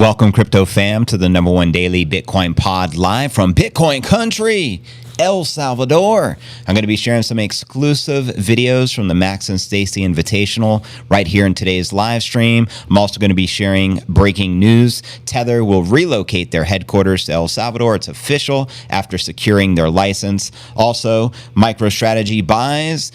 Welcome, crypto fam, to the #1 daily Bitcoin pod live from Bitcoin country, El Salvador. I'm going to be sharing some exclusive videos from the Max and Stacy Invitational right here in today's live stream. I'm also going to be sharing breaking news. Tether will relocate their headquarters to El Salvador. It's official after securing their license. Also, MicroStrategy buys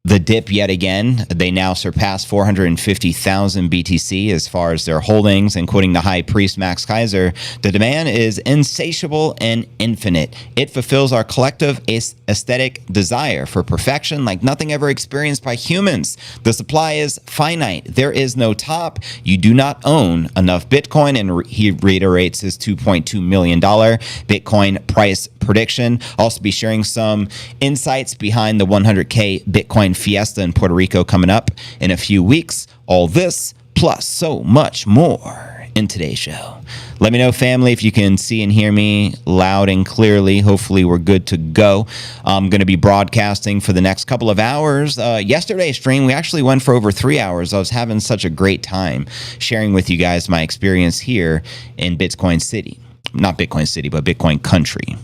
the dip yet again. They now surpass 450,000 BTC as far as their holdings, and quoting the high priest Max Keiser, the demand is insatiable and infinite. It fulfills our collective aesthetic desire for perfection like nothing ever experienced by humans. The supply is finite. There is no top. You do not own enough Bitcoin, and he reiterates his $2.2 million Bitcoin price prediction. Also be sharing some insights behind the 100K Bitcoin Fiesta in Puerto Rico coming up in a few weeks. All this plus so much more in today's show. Let me know, family, if you can see and hear me loud and clearly. Hopefully we're good to go. I'm going to be broadcasting for the next couple of hours. Yesterday's stream, we actually went for over 3 hours. I was having such a great time sharing with you guys my experience here in Bitcoin City. Not Bitcoin City, but Bitcoin country.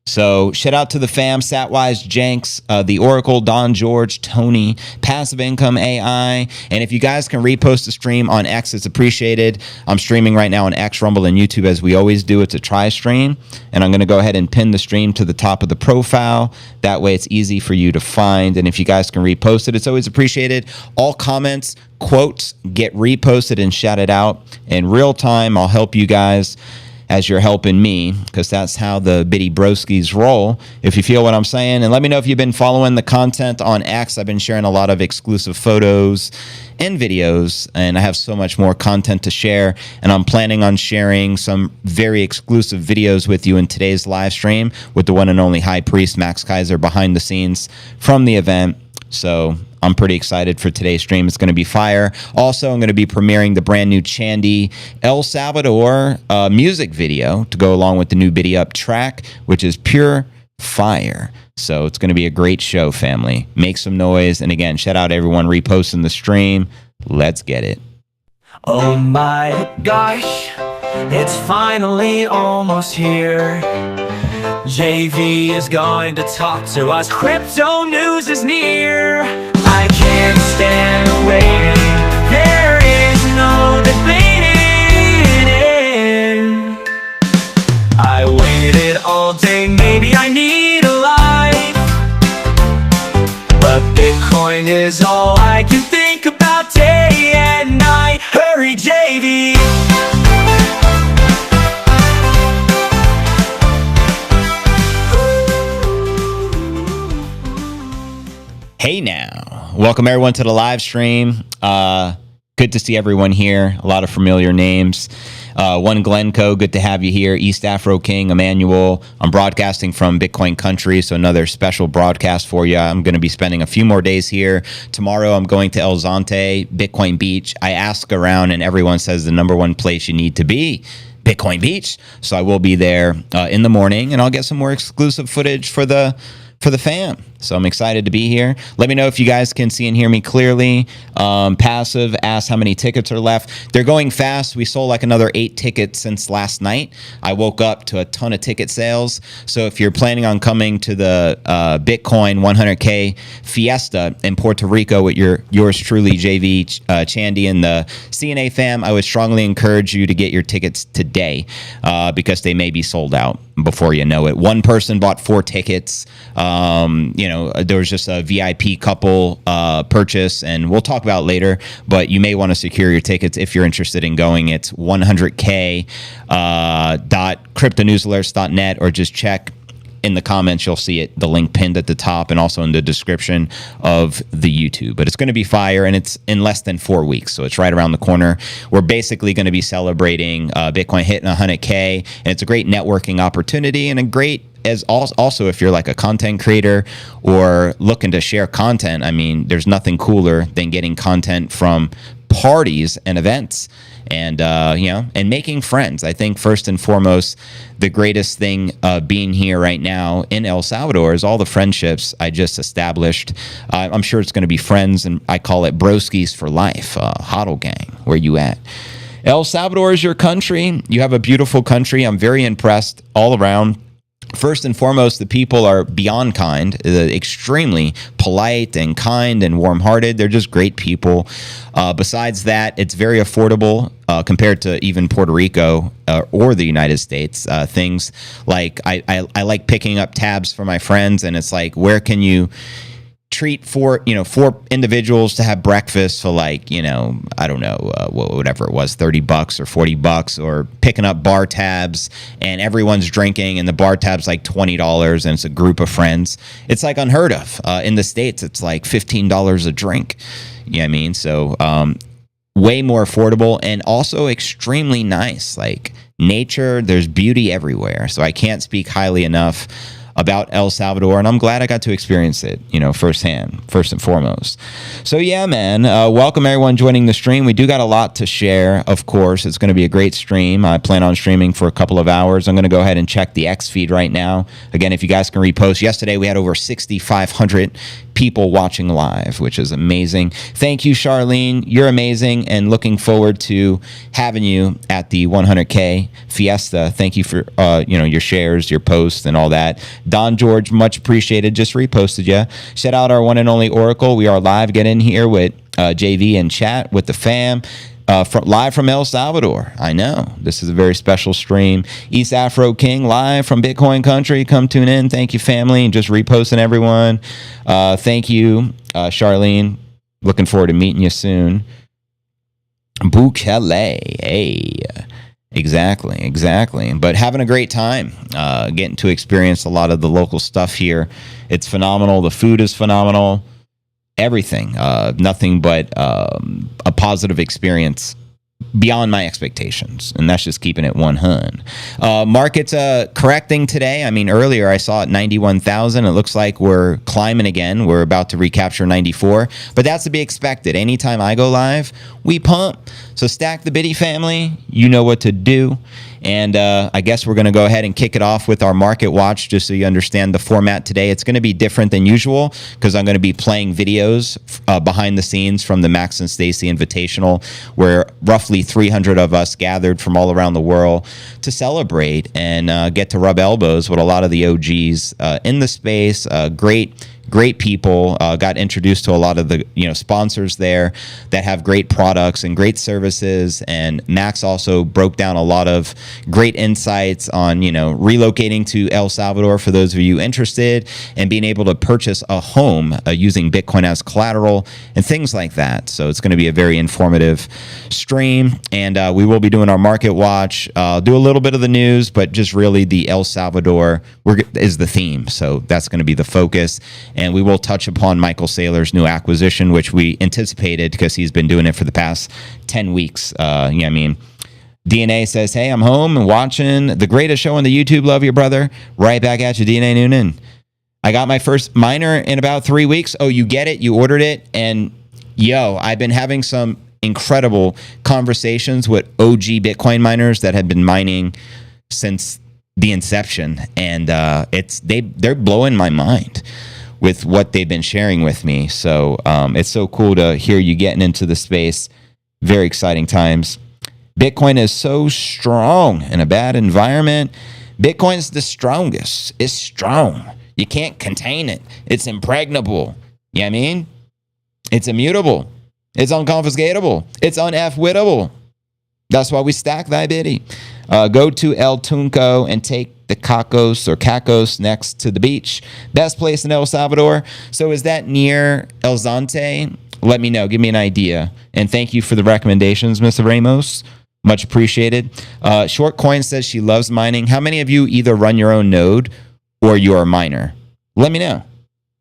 So shout out to the fam, Satwise, Jenks, the Oracle, Don George, Tony, Passive Income AI. And if you guys can repost the stream on X, it's appreciated. I'm streaming right now on X, Rumble, and YouTube as we always do. It's a try stream. And I'm going to go ahead and pin the stream to the top of the profile. That way it's easy for you to find. And if you guys can repost it, it's always appreciated. All comments, quotes get reposted and shouted out in real time. I'll help you guys as you're helping me, because that's how the bitty broskies roll, if you feel what I'm saying. And let me know if you've been following the content on X. I've been sharing a lot of exclusive photos and videos, and I have so much more content to share. And I'm planning on sharing some very exclusive videos with you in today's live stream with the one and only High Priest Max Keiser behind the scenes from the event. So I'm pretty excited for today's stream. It's going to be fire. Also, I'm going to be premiering the brand new Chandy El Salvador music video to go along with the new Biddy Up track, which is pure fire. So it's going to be a great show, family. Make some noise. And again, shout out everyone reposting the stream. Let's get it. Oh my gosh, it's finally almost here. JV is going to talk to us. Crypto news is near. I can't stand waiting. There is no debating. I waited all day, maybe I need a life, but Bitcoin is all I can think about day and night. Hurry, JV. Hey now, welcome everyone to the live stream. Good to see everyone here. A lot of familiar names. One Glencoe, good to have you here. East Afro King, Emmanuel. I'm broadcasting from Bitcoin country, so another special broadcast for you. I'm going to be spending a few more days here. Tomorrow I'm going to El Zonte, Bitcoin Beach. I ask around and everyone says the #1 place you need to be, Bitcoin Beach. So I will be there in the morning, and I'll get some more exclusive footage for the fam. So I'm excited to be here. Let me know if you guys can see and hear me clearly. Passive asks how many tickets are left. They're going fast. We sold like another 8 tickets since last night. I woke up to a ton of ticket sales. So if you're planning on coming to the Bitcoin 100K Fiesta in Puerto Rico with yours truly, JV, Chandy, and the CNA fam, I would strongly encourage you to get your tickets today because they may be sold out before you know it. One person bought 4 tickets. There was just a VIP couple purchase, and we'll talk about it later, but you may want to secure your tickets if you're interested in going. It's 100k.cryptonewsalerts.net, or just check in the comments. You'll see it, the link pinned at the top, and also in the description of the YouTube. But it's going to be fire, and it's in less than 4 weeks, so it's right around the corner. We're basically going to be celebrating Bitcoin hitting 100K, and it's a great networking opportunity, and a great, as also if you're like a content creator or looking to share content. I mean, there's nothing cooler than getting content from parties and events, and and making friends. I think first and foremost, the greatest thing being here right now in El Salvador is all the friendships I just established. I'm sure it's going to be friends, and I call it broskies for life. Hodl gang, where you at? El Salvador is your country. You have a beautiful country. I'm very impressed all around. First and foremost, the people are beyond kind, extremely polite and kind and warm-hearted. They're just great people. Besides that, it's very affordable compared to even Puerto Rico or the United States. Things like I like picking up tabs for my friends, and it's like, where can you treat four individuals to have breakfast for like, I don't know, whatever it was, $30 or $40, or picking up bar tabs and everyone's drinking and the bar tab's like $20 and it's a group of friends. It's like unheard of. In the States, it's like $15 a drink. You know what I mean? So way more affordable and also extremely nice. Like nature, there's beauty everywhere. So I can't speak highly enough about El Salvador, and I'm glad I got to experience it, firsthand, first and foremost. So yeah, man, welcome everyone joining the stream. We do got a lot to share, of course. It's going to be a great stream. I plan on streaming for a couple of hours. I'm going to go ahead and check the X feed right now. Again, if you guys can repost, yesterday we had over 6,500 people watching live, which is amazing. Thank you, Charlene. You're amazing, and looking forward to having you at the 100K Fiesta. Thank you for your shares, your posts, and all that. Don George, much appreciated. Just reposted you. Shout out our one and only Oracle. We are live. Get in here with JV and chat with the fam. Live from El Salvador. I know this is a very special stream. East Afro King live from Bitcoin Country. Come tune in. Thank you, family. Just reposting everyone. Thank you, Charlene. Looking forward to meeting you soon. Bukele. Hey. Exactly. But having a great time. Getting to experience a lot of the local stuff here. It's phenomenal. The food is phenomenal. Everything, nothing but a positive experience beyond my expectations, and that's just keeping it 100. Market's correcting today. I mean, earlier I saw it 91,000. It looks like we're climbing again. We're about to recapture 94, but that's to be expected. Anytime I go live, we pump. So stack the biddy, family. You know what to do. And I guess we're going to go ahead and kick it off with our market watch, just so you understand the format today. It's going to be different than usual because I'm going to be playing videos behind the scenes from the Max and Stacy Invitational, where roughly 300 of us gathered from all around the world to celebrate and get to rub elbows with a lot of the OGs in the space. Great people. Got introduced to a lot of the sponsors there that have great products and great services. And Max also broke down a lot of great insights on relocating to El Salvador for those of you interested, and being able to purchase a home using Bitcoin as collateral and things like that. So it's going to be a very informative stream, and we will be doing our market watch. Do a little bit of the news, but just really the El Salvador is the theme. So that's going to be the focus. And we will touch upon Michael Saylor's new acquisition, which we anticipated because he's been doing it for the past 10 weeks. DNA says, hey, I'm home and watching the greatest show on the YouTube. Love you, brother. Right back at you, DNA Noonan. I got my first miner in about 3 weeks. Oh, you get it? You ordered it? And I've been having some incredible conversations with OG Bitcoin miners that have been mining since the inception. And they're blowing my mind with what they've been sharing with me. So it's so cool to hear you getting into the space. Very exciting times. Bitcoin is so strong in a bad environment. Bitcoin's the strongest. It's strong. You can't contain it. It's impregnable. You know what I mean? It's immutable. It's unconfiscatable. It's un-F-wittable. That's why we stack thy biddy. Go to El Tunco and take the Cacos next to the beach. Best place in El Salvador. So is that near El Zante? Let me know. Give me an idea. And thank you for the recommendations, Mr. Ramos. Much appreciated. Short Coin says she loves mining. How many of you either run your own node or you're a miner? Let me know,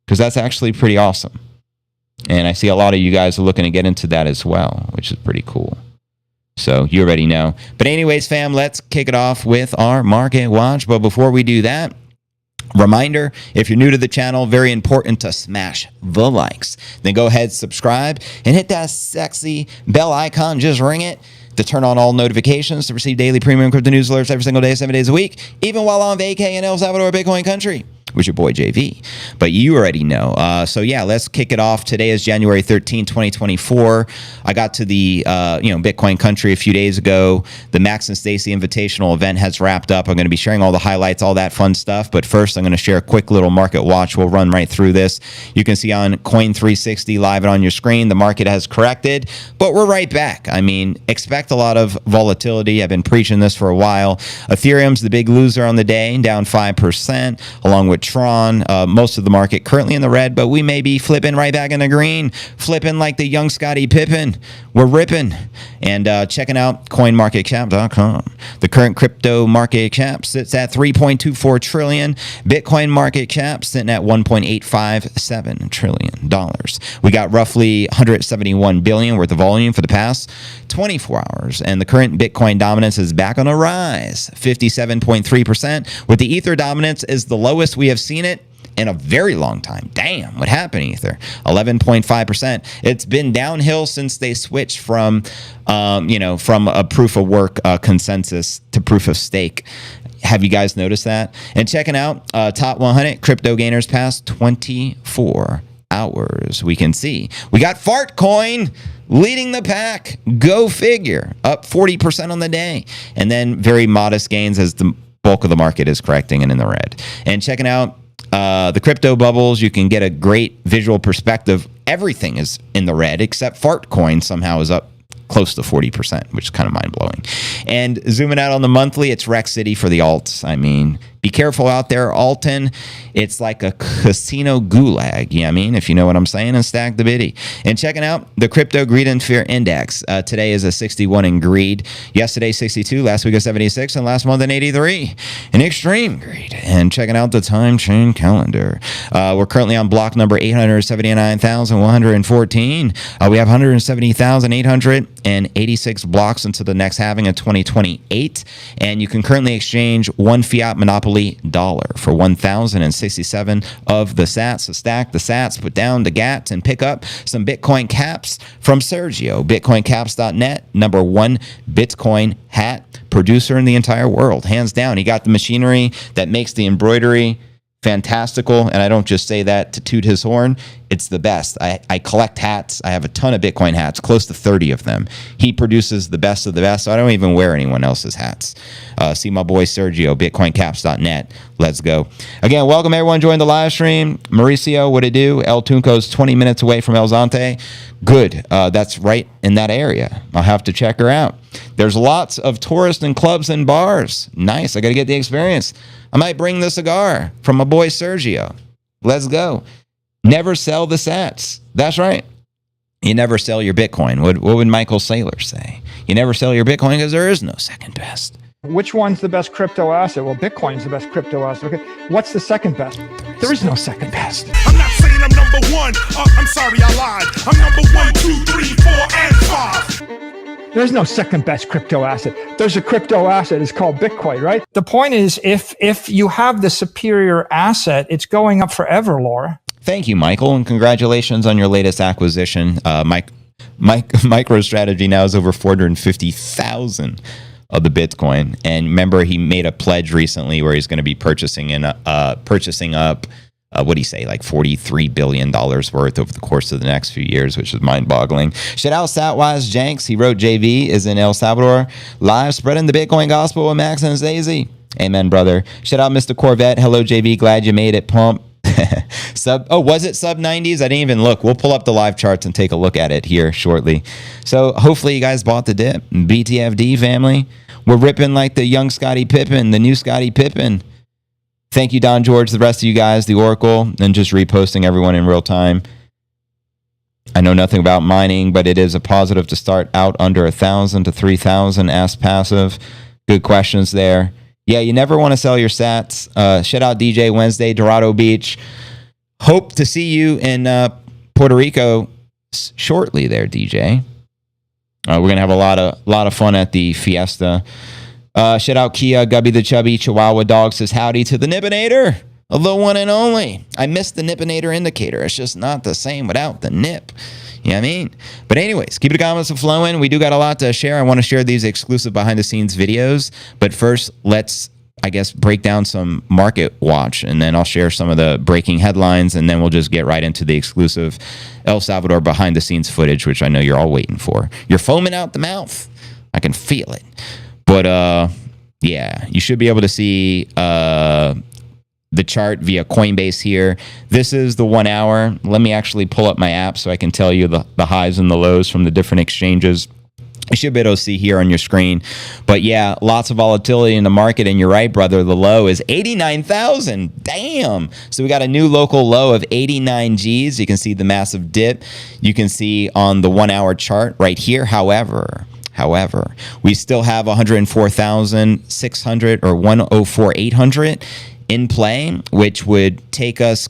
because that's actually pretty awesome. And I see a lot of you guys are looking to get into that as well, which is pretty cool. So you already know. But anyways, fam, let's kick it off with our market watch. But before we do that, reminder, if you're new to the channel, very important to smash the likes. Then go ahead, subscribe, and hit that sexy bell icon. Just ring it to turn on all notifications to receive daily premium crypto news alerts every single day, 7 days a week, even while on vacay in El Salvador, Bitcoin country. with your boy JV. But you already know. So yeah, let's kick it off. Today is January 13, 2024. I got to the Bitcoin country a few days ago. The Max and Stacy Invitational event has wrapped up. I'm going to be sharing all the highlights, all that fun stuff. But first, I'm going to share a quick little market watch. We'll run right through this. You can see on Coin 360 live on your screen, the market has corrected, but we're right back. I mean, expect a lot of volatility. I've been preaching this for a while. Ethereum's the big loser on the day, down 5%, along with Tron. Most of the market currently in the red, but we may be flipping right back in the green, flipping like the young Scottie Pippen. We're ripping. And checking out coinmarketcap.com. The current crypto market cap sits at $3.24 trillion. Bitcoin market cap sitting at $1.857 trillion. We got roughly 171 billion worth of volume for the past 24 hours. And the current Bitcoin dominance is back on a rise, 57.3%, with the Ether dominance is the lowest we have seen it in a very long time. Damn, what happened, Ether? 11.5%. It's been downhill since they switched from a proof of work consensus to proof of stake. Have you guys noticed that? And checking out top 100 crypto gainers past 24 hours. We can see we got Fartcoin leading the pack. Go figure. Up 40% on the day. And then very modest gains as the bulk of the market is correcting and in the red. And checking out the crypto bubbles, you can get a great visual perspective. Everything is in the red except Fartcoin somehow is up close to 40%, which is kind of mind-blowing. And zooming out on the monthly, it's Rec City for the alts. I mean, be careful out there, Alton. It's like a casino gulag, you know what I mean? If you know what I'm saying, and stack the biddy. And checking out the Crypto Greed and Fear Index. Today is a 61 in greed. Yesterday, 62. Last week, a 76. And last month, an 83 in extreme greed. And checking out the time chain calendar. We're currently on block number 879,114. We have 170,886 blocks into the next halving of 2028. And you can currently exchange one fiat monopoly dollar for 1,067 of the sats. So stack the sats, put down the gats, and pick up some Bitcoin caps from Sergio. BitcoinCaps.net, number one Bitcoin hat producer in the entire world. Hands down. He got the machinery that makes the embroidery fantastical, and I don't just say that to toot his horn. It's the best. I collect hats. I have a ton of Bitcoin hats, close to 30 of them. He produces the best of the best, so I don't even wear anyone else's hats. See my boy Sergio, bitcoincaps.net. Let's go. Again, welcome everyone joining the live stream. Mauricio, what it do? El Tunco's 20 minutes away from El Zante. Good. That's right in that area. I'll have to check her out. There's lots of tourists and clubs and bars. Nice. I got to get the experience. I might bring the cigar from my boy Sergio. Let's go. Never sell the sats. That's right. You never sell your Bitcoin. What would Michael Saylor say? You never sell your Bitcoin because there is no second best. Which one's the best crypto asset? Well, Bitcoin's the best crypto asset. Okay. What's the second best? There is no second best. I'm not saying I'm number one. I'm sorry, I lied. I'm number 1, 2, 3, 4, and 5. There's no second best crypto asset. There's a crypto asset. It's called Bitcoin, right? The point is, if you have the superior asset, it's going up forever, Laura. Thank you, Michael, and congratulations on your latest acquisition. MicroStrategy now is over 450,000 of the Bitcoin. And remember, he made a pledge recently where he's going to be purchasing up, what do you say, like $43 billion worth over the course of the next few years, which is mind-boggling. Shout out Satwise Jenks. He wrote JV is in El Salvador, live spreading the Bitcoin gospel with Max and Stacy. Amen, brother. Shout out Mr. Corvette. Hello, JV. Glad you made it. Pump. Was it sub 90s? I didn't even look. We'll pull up the live charts and take a look at it here shortly. So hopefully you guys bought the dip. BTFD family. We're ripping like the young Scottie Pippen, the new Scottie Pippen. Thank you, Don George, the rest of you guys, the Oracle, and just reposting everyone in real time. I know nothing about mining, but it is a positive to start out under 1,000 to 3,000. Ask Passive. Good questions there. Yeah, you never want to sell your sats. Shout out DJ Wednesday, Dorado Beach. Hope to see you in Puerto Rico shortly there, DJ. We're going to have a lot of fun at the Fiesta. Shout out Kia, Gubby the Chubby, Chihuahua Dog says howdy to the Nipinator, the one and only. I missed the Nipinator indicator. It's just not the same without the nip. You know what I mean? But anyways, keep the comments flowing. We do got a lot to share. I want to share these exclusive behind-the-scenes videos. But first, let's I guess, break down some market watch, and then I'll share some of the breaking headlines, and then we'll just get right into the exclusive El Salvador behind the scenes footage, which I know you're all waiting for. You're foaming out the mouth. I can feel it. But yeah, you should be able to see the chart via Coinbase here. This is the 1 hour. Let me actually pull up my app so I can tell you the highs and the lows from the different exchanges. You should be able to see here on your screen. But yeah, lots of volatility in the market. And you're right, brother. The low is 89,000. Damn. So we got a new local low of 89 Gs. You can see the massive dip. You can see on the 1 hour chart right here. However, we still have 104,600 or 104,800 in play, which would take us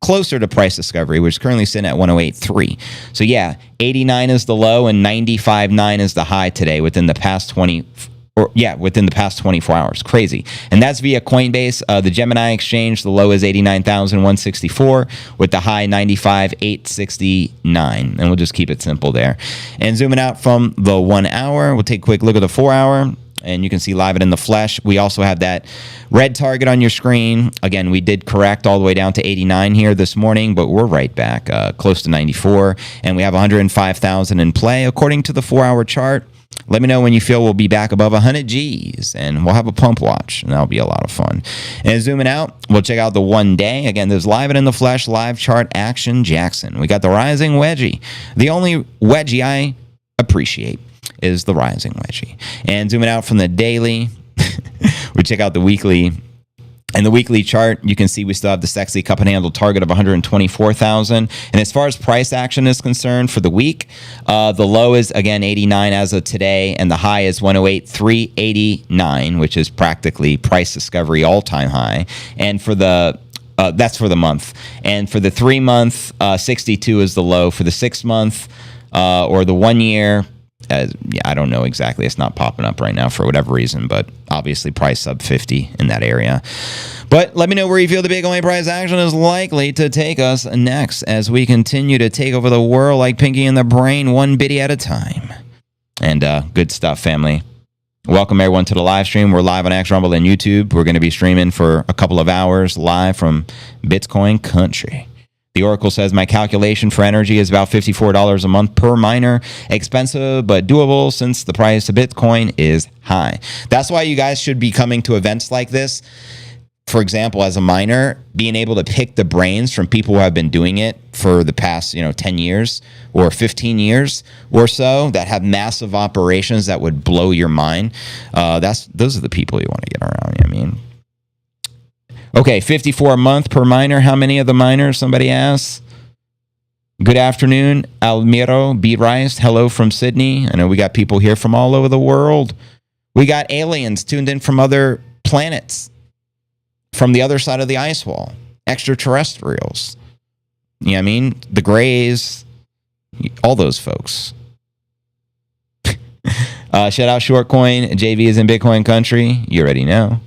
closer to price discovery, which is currently sitting at 108.3. So yeah, 89 is the low and 95.9 is the high today within the past 24 hours. Crazy. And that's via Coinbase. The Gemini exchange, the low is 89,164 with the high 95,869. And we'll just keep it simple there. And zooming out from the 1 hour, we'll take a quick look at the 4 hour. And you can see live it in the flesh. We also have that red target on your screen. Again, we did correct all the way down to 89 here this morning, but we're right back close to 94. And we have 105,000 in play according to the 4 hour chart. Let me know when you feel we'll be back above 100 Gs, and we'll have a pump watch, and that'll be a lot of fun. And zooming out, we'll check out the 1 day. Again, there's live it in the flesh, live chart action Jackson. We got the rising wedgie. The only wedgie I appreciate is the rising wedgie. And zooming out from the daily, we check out the weekly. And the weekly chart, you can see we still have the sexy cup and handle target of 124,000. And as far as price action is concerned for the week, the low is, again, 89 as of today, and the high is 108,389, which is practically price discovery all-time high. And for the that's for the month. And for the 3 month, 62 is the low. For the 6 month or the 1 year, yeah, I don't know exactly. It's not popping up right now for whatever reason, but obviously price sub 50 in that area. But let me know where you feel the Bitcoin price action is likely to take us next as we continue to take over the world like Pinky in the Brain, one bitty at a time. And good stuff, family. Welcome everyone to the live stream. We're live on X Rumble and YouTube. We're going to be streaming for a couple of hours live from Bitcoin Country. The Oracle says my calculation for energy is about $54 a month per miner. Expensive, but doable since the price of Bitcoin is high. That's why you guys should be coming to events like this. For example, as a miner, being able to pick the brains from people who have been doing it for the past 10 years or 15 years or so that have massive operations that would blow your mind. Those are the people you want to get around. I mean, okay, 54 a month per miner. How many of the miners? Somebody asks. Good afternoon, Almiro B. Rice. Hello from Sydney. I know we got people here from all over the world. We got aliens tuned in from other planets, from the other side of the ice wall, extraterrestrials. You know what I mean? The Greys, all those folks. Shout out Shortcoin. JV is in Bitcoin Country. You already know.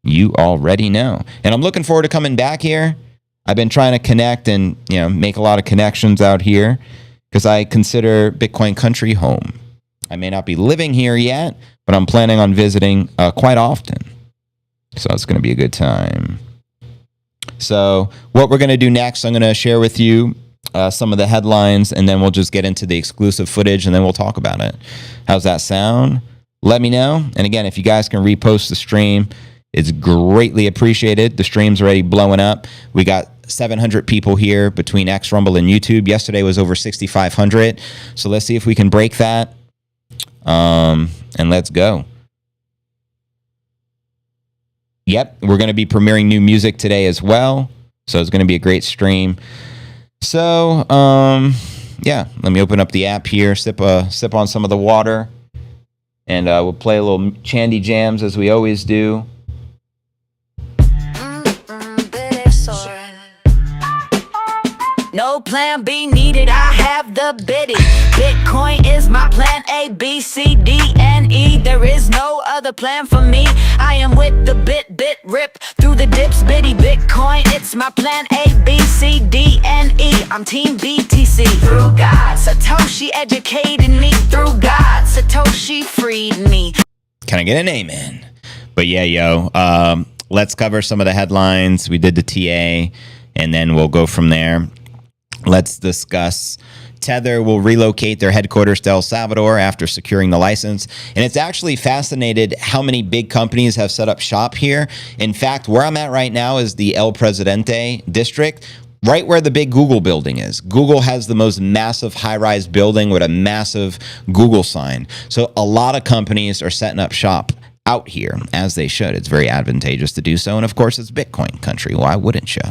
You already know. And I'm looking forward to coming back here. I've been trying to connect and make a lot of connections out here because I consider Bitcoin Country home. I may not be living here yet, but I'm planning on visiting quite often. So it's going to be a good time. So what we're going to do next, I'm going to share with you some of the headlines, and then we'll just get into the exclusive footage, and then we'll talk about it. How's that sound? Let me know. And again, if you guys can repost the stream, it's greatly appreciated. The stream's already blowing up. We got 700 people here between X Rumble and YouTube. Yesterday was over 6,500. So let's see if we can break that. And let's go. Yep, we're going to be premiering new music today as well. So it's going to be a great stream. So, yeah, let me open up the app here, sip on some of the water. And we'll play a little Chandy Jams as we always do. No plan B needed, I have the biddy. Bitcoin is my plan A, B, C, D, and E. There is no other plan for me. I am with the bit rip through the dips, biddy. Bitcoin, it's my plan A, B, C, D, and E. I'm team BTC. Through God, Satoshi educated me. Through God, Satoshi freed me. Can I get an amen? But yeah, let's cover some of the headlines. We did the TA, and then we'll go from there. Let's discuss Tether will relocate their headquarters to El Salvador after securing the license. And it's actually fascinated how many big companies have set up shop here. In fact, where I'm at right now is the El Presidente district, right where the big Google building is. Google has the most massive high-rise building with a massive Google sign. So a lot of companies are setting up shop out here, as they should. It's very advantageous to do so. And of course, it's Bitcoin country. Why wouldn't you?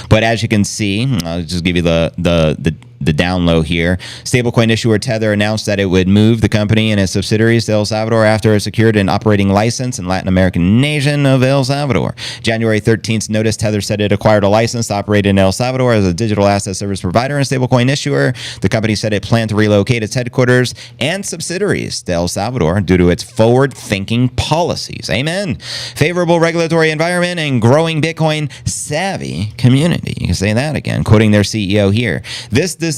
But as you can see, I'll just give you the down low here. Stablecoin issuer Tether announced that it would move the company and its subsidiaries to El Salvador after it secured an operating license in Latin American nation of El Salvador. January 13th notice, Tether said it acquired a license to operate in El Salvador as a digital asset service provider and stablecoin issuer. The company said it planned to relocate its headquarters and subsidiaries to El Salvador due to its forward-thinking policies. Amen. Favorable regulatory environment and growing Bitcoin savvy community. You can say that again, quoting their CEO here. This decision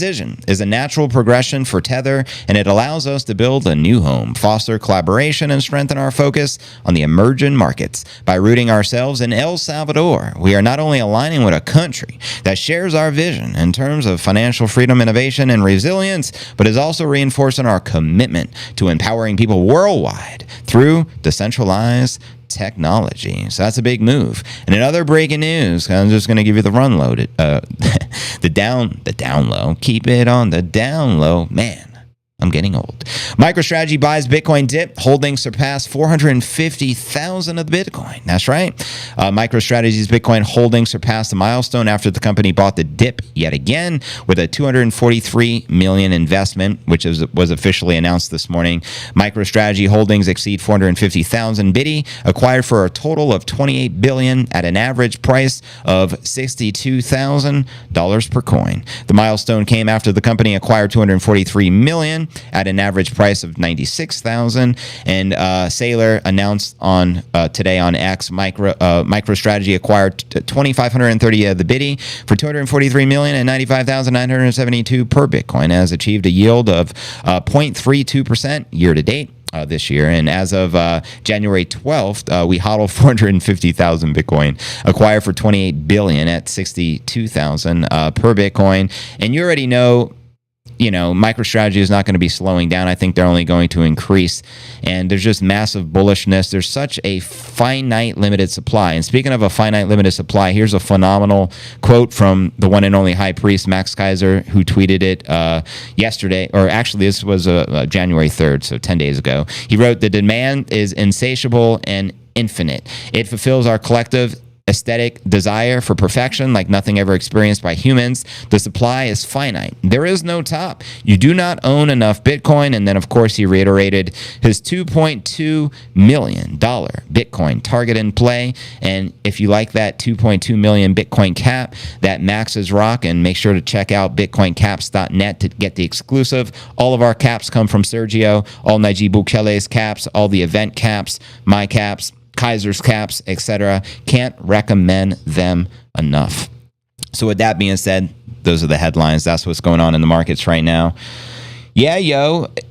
is a natural progression for Tether, and it allows us to build a new home, foster collaboration, and strengthen our focus on the emerging markets. By rooting ourselves in El Salvador, we are not only aligning with a country that shares our vision in terms of financial freedom, innovation, and resilience, but is also reinforcing our commitment to empowering people worldwide through decentralized technology. So that's a big move. And in other breaking news, I'm just going to give you the run low, the down low. Keep it on the down low, man. I'm getting old. MicroStrategy buys Bitcoin dip. Holdings surpass 450,000 of the Bitcoin. That's right. MicroStrategy's Bitcoin holdings surpassed the milestone after the company bought the dip yet again with a $243 million investment, which was officially announced this morning. MicroStrategy holdings exceed 450,000 Bitty, acquired for a total of $28 billion at an average price of $62,000 per coin. The milestone came after the company acquired $243 million at an average price of $96,000. And Saylor announced on today on X, MicroStrategy acquired 2,530 of the Bitty for $243 million and $95,972 per Bitcoin, has achieved a yield of 0.32% year to date. This year. And as of January 12th, we hodled 450,000 Bitcoin, acquired for $28 billion at $62,000 per Bitcoin. And you already know, MicroStrategy is not going to be slowing down. I think they're only going to increase. And there's just massive bullishness. There's such a finite limited supply. And speaking of a finite limited supply, here's a phenomenal quote from the one and only high priest, Max Keiser, who tweeted it yesterday, or actually this was January 3rd, so 10 days ago. He wrote, "The demand is insatiable and infinite. It fulfills our collective aesthetic desire for perfection like nothing ever experienced by humans. The supply is finite. There is no top. You do not own enough Bitcoin." And then, of course, he reiterated his $2.2 million Bitcoin target in play. And if you like that 2.2 million Bitcoin cap that Max is rocking, make sure to check out bitcoincaps.net to get the exclusive. All of our caps come from Sergio, all Najib Bukele's caps, all the event caps, my caps, Keiser's caps, etc. Can't recommend them enough. So with that being said, those are the headlines. That's what's going on in the markets right now. Yeah,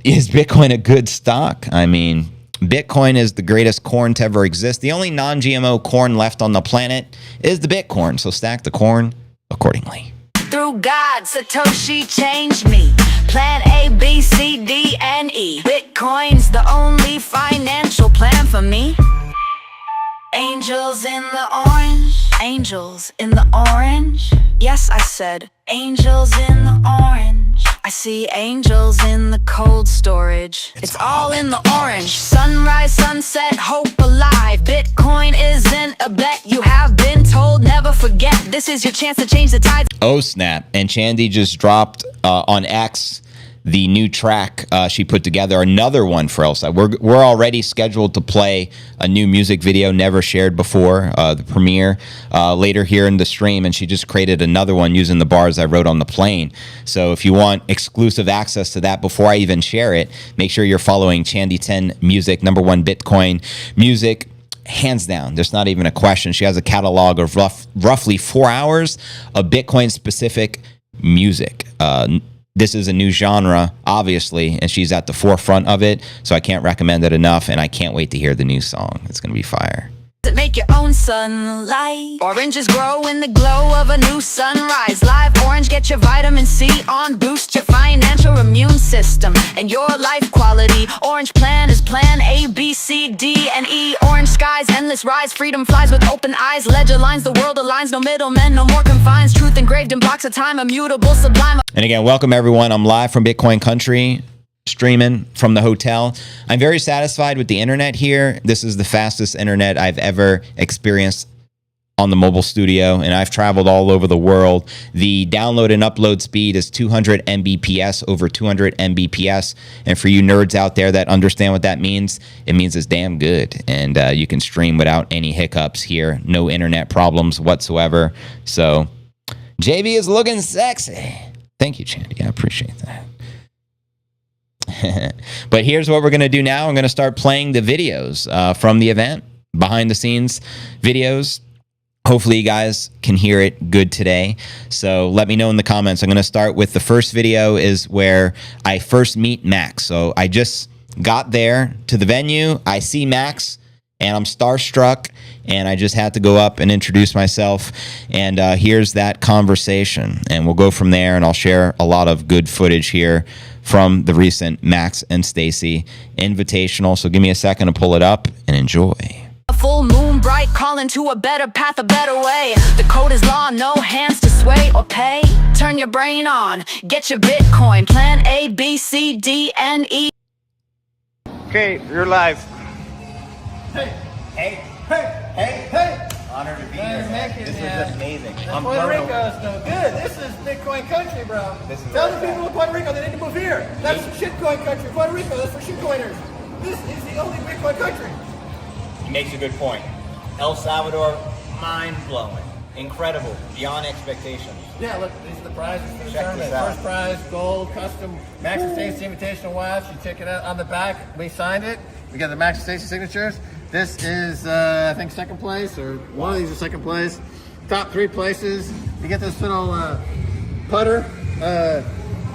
is Bitcoin a good stock? I mean, Bitcoin is the greatest corn to ever exist. The only non-GMO corn left on the planet is the Bitcoin. So stack the corn accordingly. Through God, Satoshi changed me. Plan A, B, C, D, and E. Bitcoin's the only financial plan for me. Angels in the orange. Angels in the orange. Yes, I said angels in the orange. I see angels in the cold storage. It's all in the orange. Sunrise, sunset, hope alive. Bitcoin isn't a bet. You have been told, never forget. This is your chance to change the tide. Oh, snap. And Chandy just dropped on X the new track she put together, another one for Elsa. We're already scheduled to play a new music video never shared before, the premiere, later here in the stream, and she just created another one using the bars I wrote on the plane. So if you want exclusive access to that before I even share it, make sure you're following Chandy 10 Music, #1 Bitcoin music. Hands down, there's not even a question. She has a catalog of roughly 4 hours of Bitcoin-specific music. this is a new genre, obviously, and she's at the forefront of it. So I can't recommend it enough, and I can't wait to hear the new song. It's going to be fire. Make your own sunlight. Oranges grow in the glow of a new sunrise. Live orange, get your vitamin C on. Boost your financial immune system and your life quality. Orange plan is plan A, B, C, D, and E. Orange skies, endless rise. Freedom flies with open eyes. Ledger lines, the world aligns. No middlemen, no more confines. Truth engraved in blocks of time. Immutable, sublime. And again, welcome everyone. I'm live from Bitcoin Country, streaming from the hotel. I'm very satisfied with the internet here. This is the fastest internet I've ever experienced on the mobile studio, and I've traveled all over the world. The download and upload speed is 200 Mbps, over 200 Mbps. And for you nerds out there that understand what that means, it means it's damn good. And you can stream without any hiccups here. No internet problems whatsoever. So JB is looking sexy. Thank you, Chandy. I appreciate that. But here's what we're going to do now. I'm going to start playing the videos from the event, behind the scenes videos. Hopefully you guys can hear it good today. So let me know in the comments. I'm going to start with the first video is where I first meet Max. So I just got there to the venue. I see Max and I'm starstruck, and I just had to go up and introduce myself. And here's that conversation, and we'll go from there, and I'll share a lot of good footage here from the recent Max and Stacy Invitational. So give me a second to pull it up and enjoy. A full moon bright, calling to a better path, a better way. The code is law, no hands to sway or pay. Turn your brain on, get your Bitcoin. Plan A, B, C, D, and E. Okay, you're live. Hey! Honored to be here, man. This is just amazing. Puerto Rico's no good. This is Bitcoin country, bro. Tell the people of Puerto Rico they need to move here. That's shitcoin country. Puerto Rico, that's for shitcoiners. This is the only Bitcoin country. He makes a good point. El Salvador, mind-blowing. Incredible. Beyond expectations. Yeah, look, these are the prizes for the Check tournament. this out. First prize, gold, custom Max Stacy Invitational watch. You check it out on the back. We signed it. We got the Max Stacy signatures. This is, I think, second place, or one of these is second place. Top 3 places. You get this little putter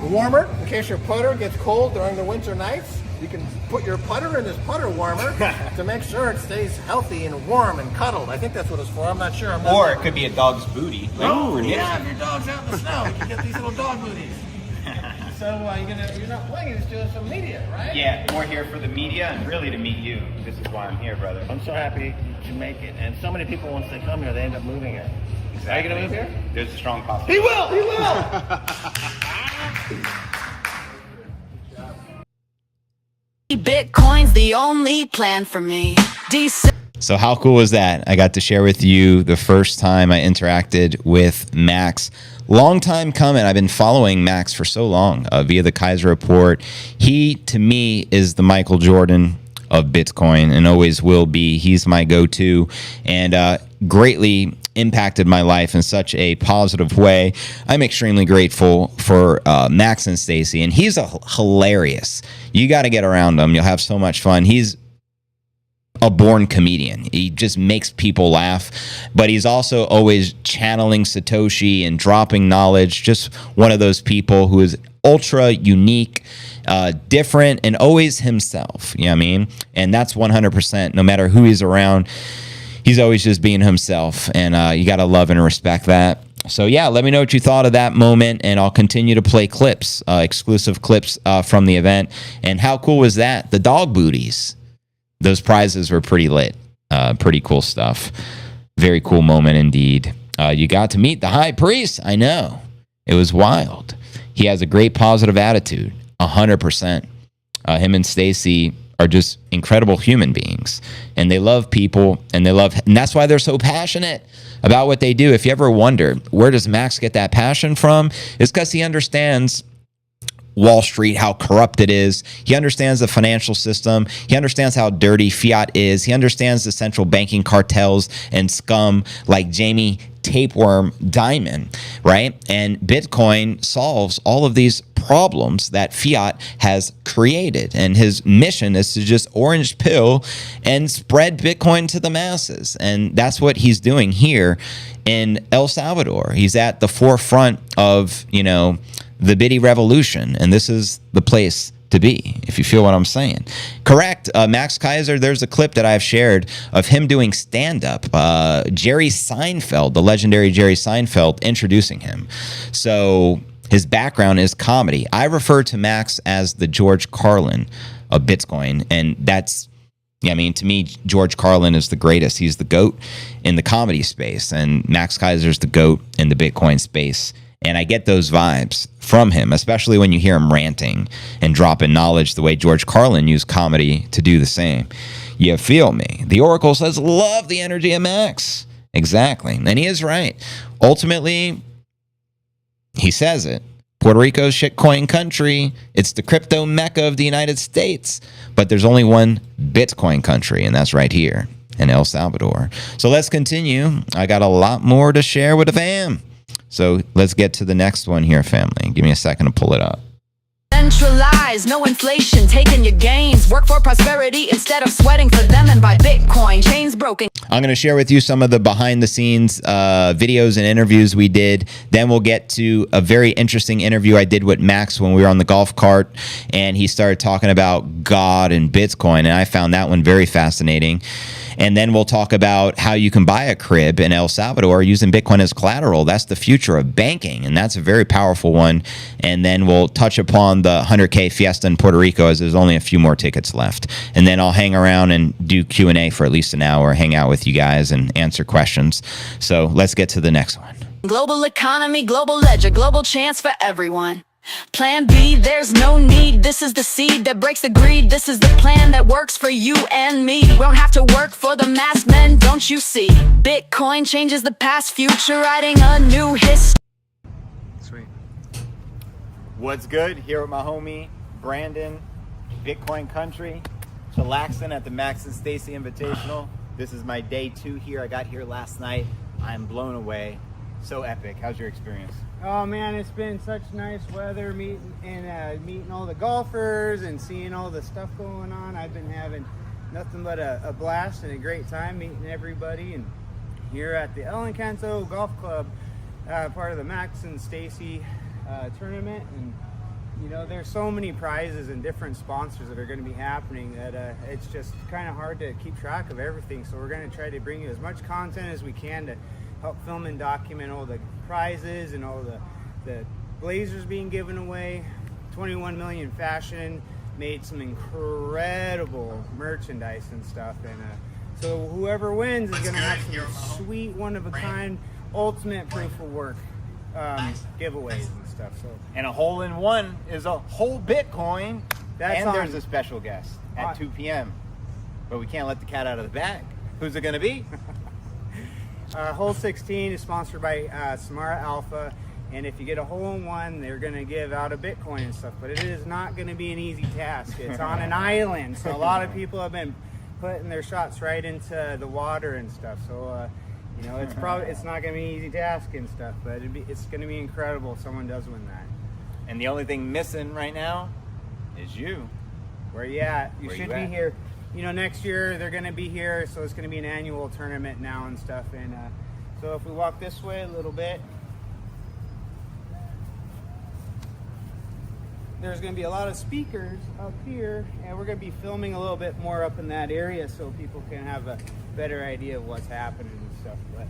warmer in case your putter gets cold during the winter nights. You can put your putter in this putter warmer to make sure it stays healthy and warm and cuddled. I think that's what it's for. I'm not sure. Or it could be a dog's booty. Oh, yeah, if your dog's out in the snow, you can get these little dog booties. So you're not playing, you're just doing some media, right? Yeah, we're here for the media and really to meet you. This is why I'm here, brother. I'm so happy to make it. And so many people, once they come here, they end up moving here. Exactly. Are you going to move here? There's a strong possibility. He will! He will! Bitcoin's the only plan for me. So how cool was that? I got to share with you the first time I interacted with Max. Long time coming. I've been following Max for so long via the Keiser report. He, to me, is the Michael Jordan of Bitcoin and always will be. He's my go-to and greatly impacted my life in such a positive way. I'm extremely grateful for Max and Stacy, and he's hilarious. You got to get around him. You'll have so much fun. He's a born comedian. He just makes people laugh, but he's also always channeling Satoshi and dropping knowledge. Just one of those people who is ultra unique, different, and always himself. You know what I mean? And that's 100%. No matter who he's around, he's always just being himself, and you got to love and respect that. So yeah, let me know what you thought of that moment, and I'll continue to play clips, exclusive clips from the event. And how cool was that? The dog booties. Those prizes were pretty lit. Pretty cool stuff. Very cool moment indeed. You got to meet the high priest. I know. It was wild. He has a great positive attitude. 100%. Him and Stacy are just incredible human beings. And they love people. And that's why they're so passionate about what they do. If you ever wonder, where does Max get that passion from? It's because he understands Wall Street, how corrupt it is. He understands the financial system. He understands how dirty fiat is. He understands the central banking cartels and scum like Jamie Tapeworm Dimon, right? And Bitcoin solves all of these problems that fiat has created. And his mission is to just orange pill and spread Bitcoin to the masses. And that's what he's doing here in El Salvador. He's at the forefront of, the Biddy revolution, and this is the place to be, if you feel what I'm saying. Correct. Max Keiser, there's a clip that I've shared of him doing stand-up. Jerry Seinfeld, the legendary Jerry Seinfeld, introducing him. So his background is comedy. I refer to Max as the George Carlin of Bitcoin, and that's, I mean, to me, George Carlin is the greatest. He's the GOAT in the comedy space, and Max Keiser's the GOAT in the Bitcoin space. And I get those vibes from him, especially when you hear him ranting and dropping knowledge the way George Carlin used comedy to do the same. You feel me? The Oracle says, love the energy of Max. Exactly. And he is right. Ultimately, he says it. Puerto Rico's shitcoin country. It's the crypto mecca of the United States. But there's only one Bitcoin country, and that's right here in El Salvador. So let's continue. I got a lot more to share with the fam. So let's get to the next one here, family. Give me a second to pull it up. Centralized, no inflation, taking your gains. Work for prosperity instead of sweating for them and buy Bitcoin. Chains broken. I'm going to share with you some of the behind the scenes videos and interviews we did. Then we'll get to a very interesting interview I did with Max when we were on the golf cart, and he started talking about God and Bitcoin, and I found that one very fascinating. And then we'll talk about how you can buy a crib in El Salvador using Bitcoin as collateral. That's the future of banking, and that's a very powerful one. And then we'll touch upon the 100K Fiesta in Puerto Rico, as there's only a few more tickets left. And then I'll hang around and do Q&A for at least an hour, hang out with you guys and answer questions. So let's get to the next one. Global economy, global ledger, global chance for everyone. Plan B, there's no need. This is the seed that breaks the greed. This is the plan that works for you and me. We don't have to work for the masked men, don't you see? Bitcoin changes the past, future, writing a new history. Sweet. What's good? Here with my homie Brandon, Bitcoin Country, chillaxing at the Max and Stacy Invitational. This is my day 2 here. I got here last night. I'm blown away. So epic. How's your experience? Oh man, it's been such nice weather, meeting all the golfers and seeing all the stuff going on. I've been having nothing but a blast and a great time meeting everybody. And here at the El Encanto Golf Club, part of the Max and Stacy tournament, and you know, there's so many prizes and different sponsors that are going to be happening that it's just kind of hard to keep track of everything. So we're going to try to bring you as much content as we can to help film and document all the prizes and all the blazers being given away. 21 million fashion made some incredible merchandise and stuff, and so whoever wins is going to have some sweet one-of-a-kind ultimate proof of work giveaways and stuff. So, And a hole-in-one is a whole Bitcoin. That's and on. there's a special guest at 2 p.m. But we can't let the cat out of the bag. Who's it going to be? Hole 16 is sponsored by Samara Alpha, and if you get a hole-in-one, they're going to give out a Bitcoin and stuff, but it is not going to be an easy task. It's on an island, so a lot of people have been putting their shots right into the water and stuff, so you know, it's not going to be an easy task and stuff, but it's going to be incredible if someone does win that. And the only thing missing right now is you. Where you at? You Where should you be at? here. You know, next year they're going to be here, so it's going to be an annual tournament now and stuff. And so if we walk this way a little bit, there's going to be a lot of speakers up here, and we're going to be filming a little bit more up in that area so people can have a better idea of what's happening and stuff. But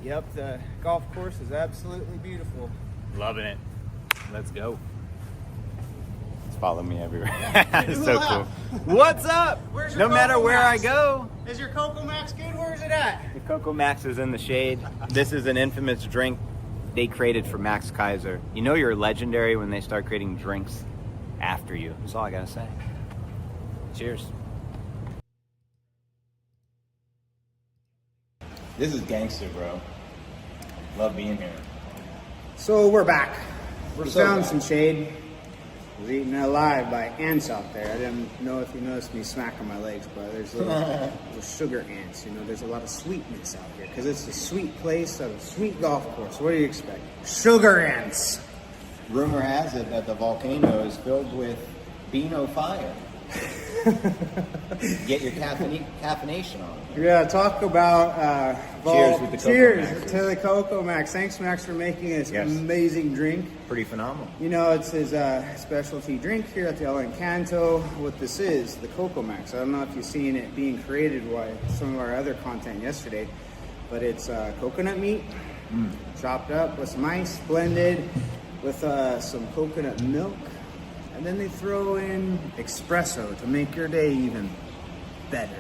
yep, the golf course is absolutely beautiful. Loving it. Let's go. Follow me everywhere. It's so cool. What's up? Where's your No matter Cocoa where Max? I go. Is your Cocoa Max good? Where is it at? The Cocoa Max is in the shade. This is an infamous drink they created for Max Keiser. You know you're legendary when they start creating drinks after you. That's all I gotta say. Cheers. This is gangster, bro. Love being here. So we're back. We so found back. some shade. I was eaten alive by ants out there. I didn't know if you noticed me smacking my legs, but there's little sugar ants. You know, there's a lot of sweetness out here because it's a sweet place, a sweet golf course. What do you expect? Sugar ants. Rumor has it that the volcano is filled with Beano fire. Get your caffeination on. Yeah, talk about Cheers with the Cocoa cheers Max. to the Cocoa Max. Thanks, Max, for making this amazing drink. Pretty phenomenal. You know, it's his specialty drink here at the El Encanto. What this is, the Cocoa Max. I don't know if you've seen it being created by some of our other content yesterday, but it's coconut meat, chopped up with some ice, blended with some coconut milk, and then they throw in espresso to make your day even better.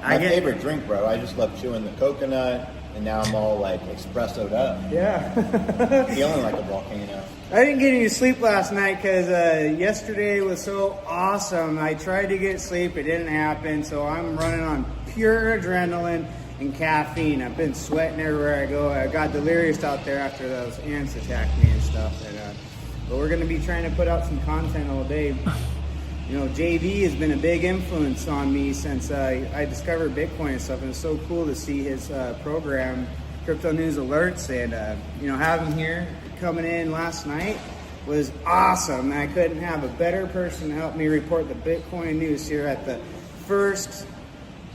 My favorite drink, bro. I just love chewing the coconut, and now I'm all like espressoed up. Yeah. Feeling like a volcano. I didn't get any sleep last night because yesterday was so awesome. I tried to get sleep, it didn't happen, so I'm running on pure adrenaline and caffeine. I've been sweating everywhere I go. I got delirious out there after those ants attacked me and stuff. But we're going to be trying to put out some content all day. You know, JV has been a big influence on me since I discovered Bitcoin and stuff, and it's so cool to see his program, Crypto News Alerts, and you know, having him here coming in last night was awesome. I couldn't have a better person to help me report the Bitcoin news here at the first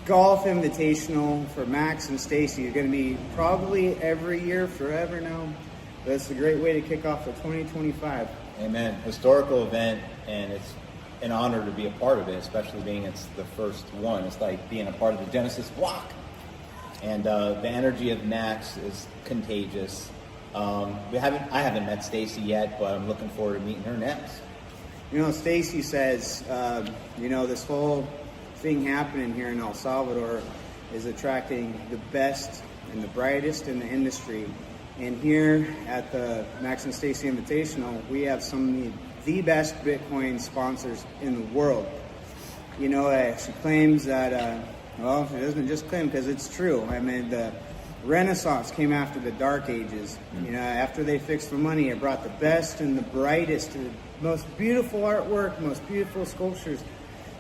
golf invitational for Max and Stacy. It's going to be probably every year forever now. But it's a great way to kick off the 2025. Amen. Historical event, and it's an honor to be a part of it, especially being it's the first one. It's like being a part of the Genesis block. And the energy of Max is contagious. I haven't met Stacy yet, but I'm looking forward to meeting her next. You know, Stacy says, you know, this whole thing happening here in El Salvador is attracting the best and the brightest in the industry. And here at the Max and Stacy Invitational, we have some of the best Bitcoin sponsors in the world. You know, she claims that, well, she doesn't just claim because it's true. I mean, the Renaissance came after the Dark Ages. You know, after they fixed the money, it brought the best and the brightest, the most beautiful artwork, most beautiful sculptures.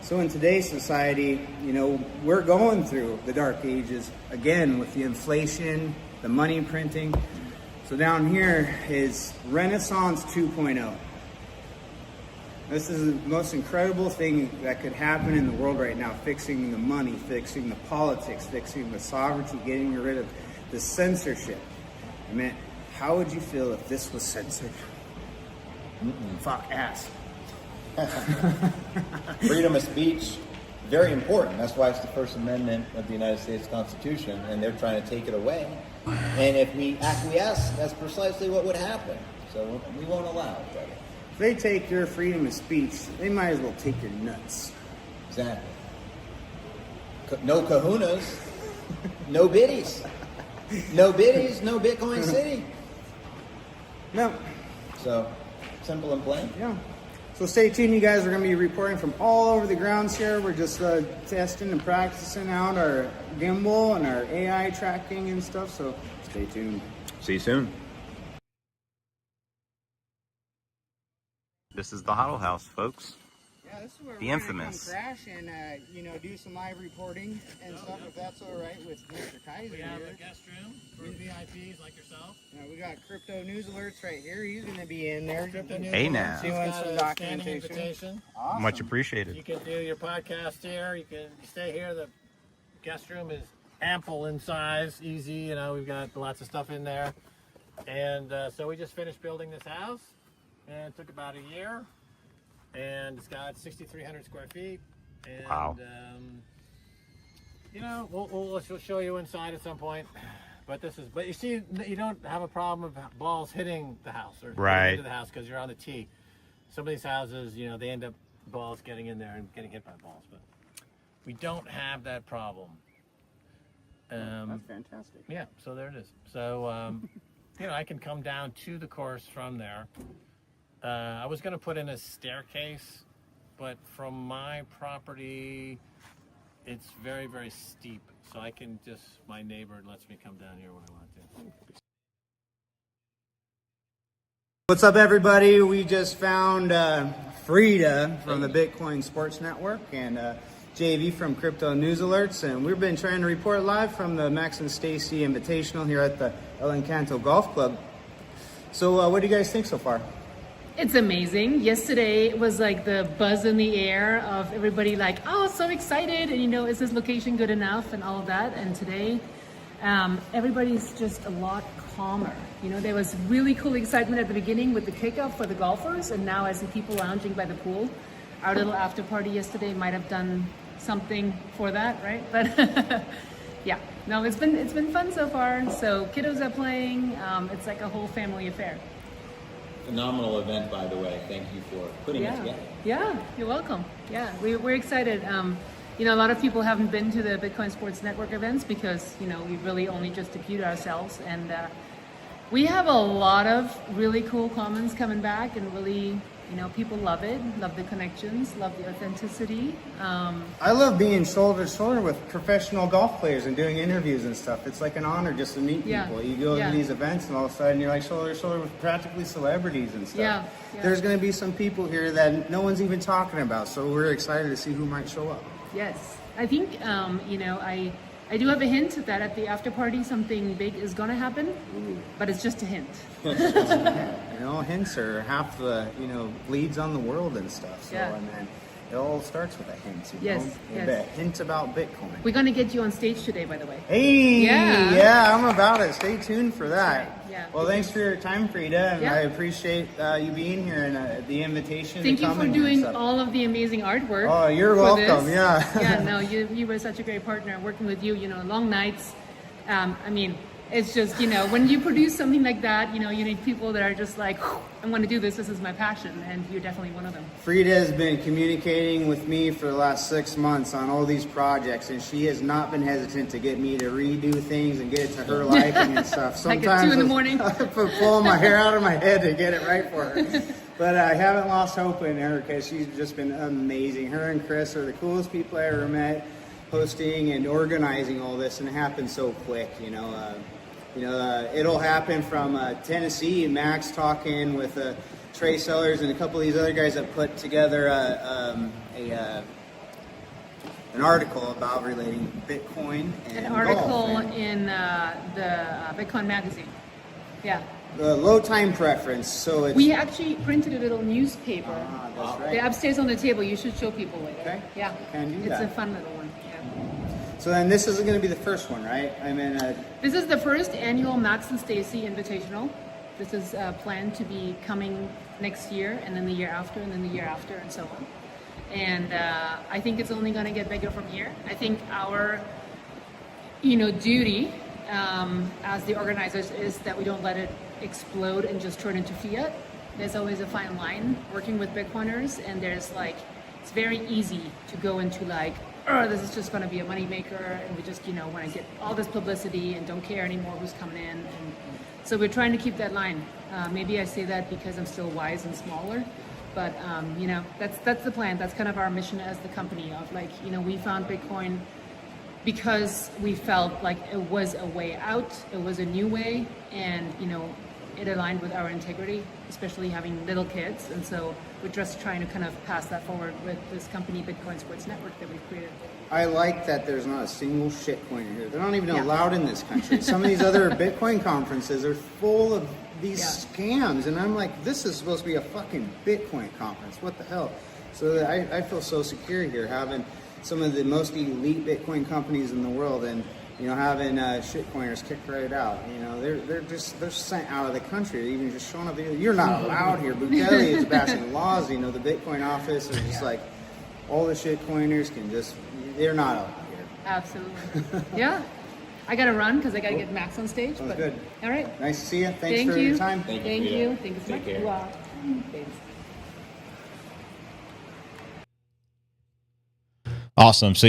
So in today's society, you know, we're going through the Dark Ages again with the inflation, the money printing. So down here is Renaissance 2.0. This is the most incredible thing that could happen in the world right now, fixing the money, fixing the politics, fixing the sovereignty, getting rid of the censorship. I mean, how would you feel if this was censored? Fuck ass. Freedom of speech, very important. That's why it's the First Amendment of the United States Constitution, and they're trying to take it away. And if we acquiesce, that's precisely what would happen. So we won't allow it, brother. If they take your freedom of speech, they might as well take your nuts. Exactly. No kahunas, no biddies. No biddies, no Bitcoin City. No. So, simple and plain. Yeah. So stay tuned, you guys. We're going to be reporting from all over the grounds here. We're just testing and practicing out our gimbal and our AI tracking and stuff. So stay tuned. See you soon. This is the Huddle House, folks. Yeah, this is where The we're infamous. gonna come crash and you know, do some live reporting and stuff, if that's all right with Mr. Keiser We have here. a guest room for VIPs like yourself. We got Crypto News Alerts right here. He's going to be in there. Crypto News Hey, Alerts. now. He's Doing got some a documentation. standing invitation. Awesome. Much appreciated. You can do your podcast here. You can stay here. The guest room is ample in size, easy. You know, we've got lots of stuff in there. And so we just finished building this house, and it took about a year. And it's got 6,300 square feet. And, Wow. You know, we'll show you inside at some point. But you see, you don't have a problem of balls hitting the house or Right. into the house because you're on the tee. Some of these houses, you know, they end up balls getting in there and getting hit by balls, but we don't have that problem. That's fantastic. Yeah, so there it is. So, you know, I can come down to the course from there. I was going to put in a staircase, but from my property, it's very, very steep. So I can my neighbor lets me come down here when I want to. What's up, everybody? We just found Frida from the Bitcoin Sports Network and JV from Crypto News Alerts, and we've been trying to report live from the Max and Stacy Invitational here at the El Encanto Golf Club. So what do you guys think so far? It's amazing. Yesterday was like the buzz in the air of everybody like, oh, so excited, and is this location good enough and all of that. And today, everybody's just a lot calmer. There was really cool excitement at the beginning with the kickoff for the golfers, and now I see people lounging by the pool. Our little after party yesterday might have done something for that, right? But yeah, no, it's been fun so far. So kiddos are playing. It's like a whole family affair. Phenomenal event, by the way. Thank you for putting it together. Yeah, you're welcome. Yeah, we're excited. A lot of people haven't been to the Bitcoin Sports Network events because, we really only just debuted ourselves. And we have a lot of really cool comments coming back, and really, people love it, love the connections, love the authenticity. I love being shoulder to shoulder with professional golf players and doing interviews and stuff. It's like an honor just to meet people. You go to these events and all of a sudden you're like shoulder to shoulder with practically celebrities and stuff. Yeah. There's going to be some people here that no one's even talking about, so we're excited to see who might show up. Yes, I think, I do have a hint that at the after party something big is going to happen, but it's just a hint. Hints are half the, leads on the world and stuff. So, and then it all starts with a hint. Yes. A hint about Bitcoin. We're going to get you on stage today, by the way. Hey, yeah, I'm about it. Stay tuned for that. Right. Yeah. Well, thanks for your time, Frida, and I appreciate you being here and the invitation. Thank you for doing all of the amazing artwork. Oh, you're welcome. Yeah. Yeah. No, you were such a great partner. Working with you, long nights. It's just, when you produce something like that, you need people that are just like, I'm going to do this. This is my passion. And you're definitely one of them. Frida has been communicating with me for the last 6 months on all these projects, and she has not been hesitant to get me to redo things and get it to her liking and stuff. Sometimes like at 2 in the morning. I'm pulling my hair out of my head to get it right for her. But I haven't lost hope in her because she's just been amazing. Her and Chris are the coolest people I ever met, hosting and organizing all this, and it happened so quick, it'll happen from Tennessee, Max talking with Trey Sellers and a couple of these other guys that put together an article about relating Bitcoin and an article golf. In the Bitcoin magazine. Yeah. The low time preference. So we actually printed a little newspaper. That's right. They're upstairs on the table. You should show people later. Okay. Yeah. Can do it's that. a fun little one. So then this isn't going to be the first one, right? This is the first annual Max and Stacy Invitational. This is planned to be coming next year, and then the year after, and then the year after, and so on. And I think it's only going to get bigger from here. I think our, duty as the organizers is that we don't let it explode and just turn into fiat. There's always a fine line working with Bitcoiners, and there's it's very easy to go into this is just going to be a money maker, and we just want to get all this publicity and don't care anymore who's coming in. And so we're trying to keep that line. Maybe I say that because I'm still wise and smaller, but that's the plan. That's kind of our mission as the company of we found Bitcoin because we felt like it was a way out, it was a new way, and it aligned with our integrity, especially having little kids. And so we're just trying to kind of pass that forward with this company, Bitcoin Sports Network, that we've created. I like that there's not a single shitcoiner here. They're not even allowed in this country. Some of these other Bitcoin conferences are full of these scams. And I'm like, this is supposed to be a fucking Bitcoin conference. What the hell? So I feel so secure here having some of the most elite Bitcoin companies in the world, and having shitcoiners kicked right out. They're sent out of the country. They're even just showing up. You're not allowed here. Bukele is passing laws. The Bitcoin office are just like all the shitcoiners they're not out here. Absolutely. Yeah. I gotta run because I gotta get Max on stage. Sounds good. All right. Nice to see you. Thanks for your time. Thank you. Thank you so much. Take care. Wow. Thanks. Awesome. So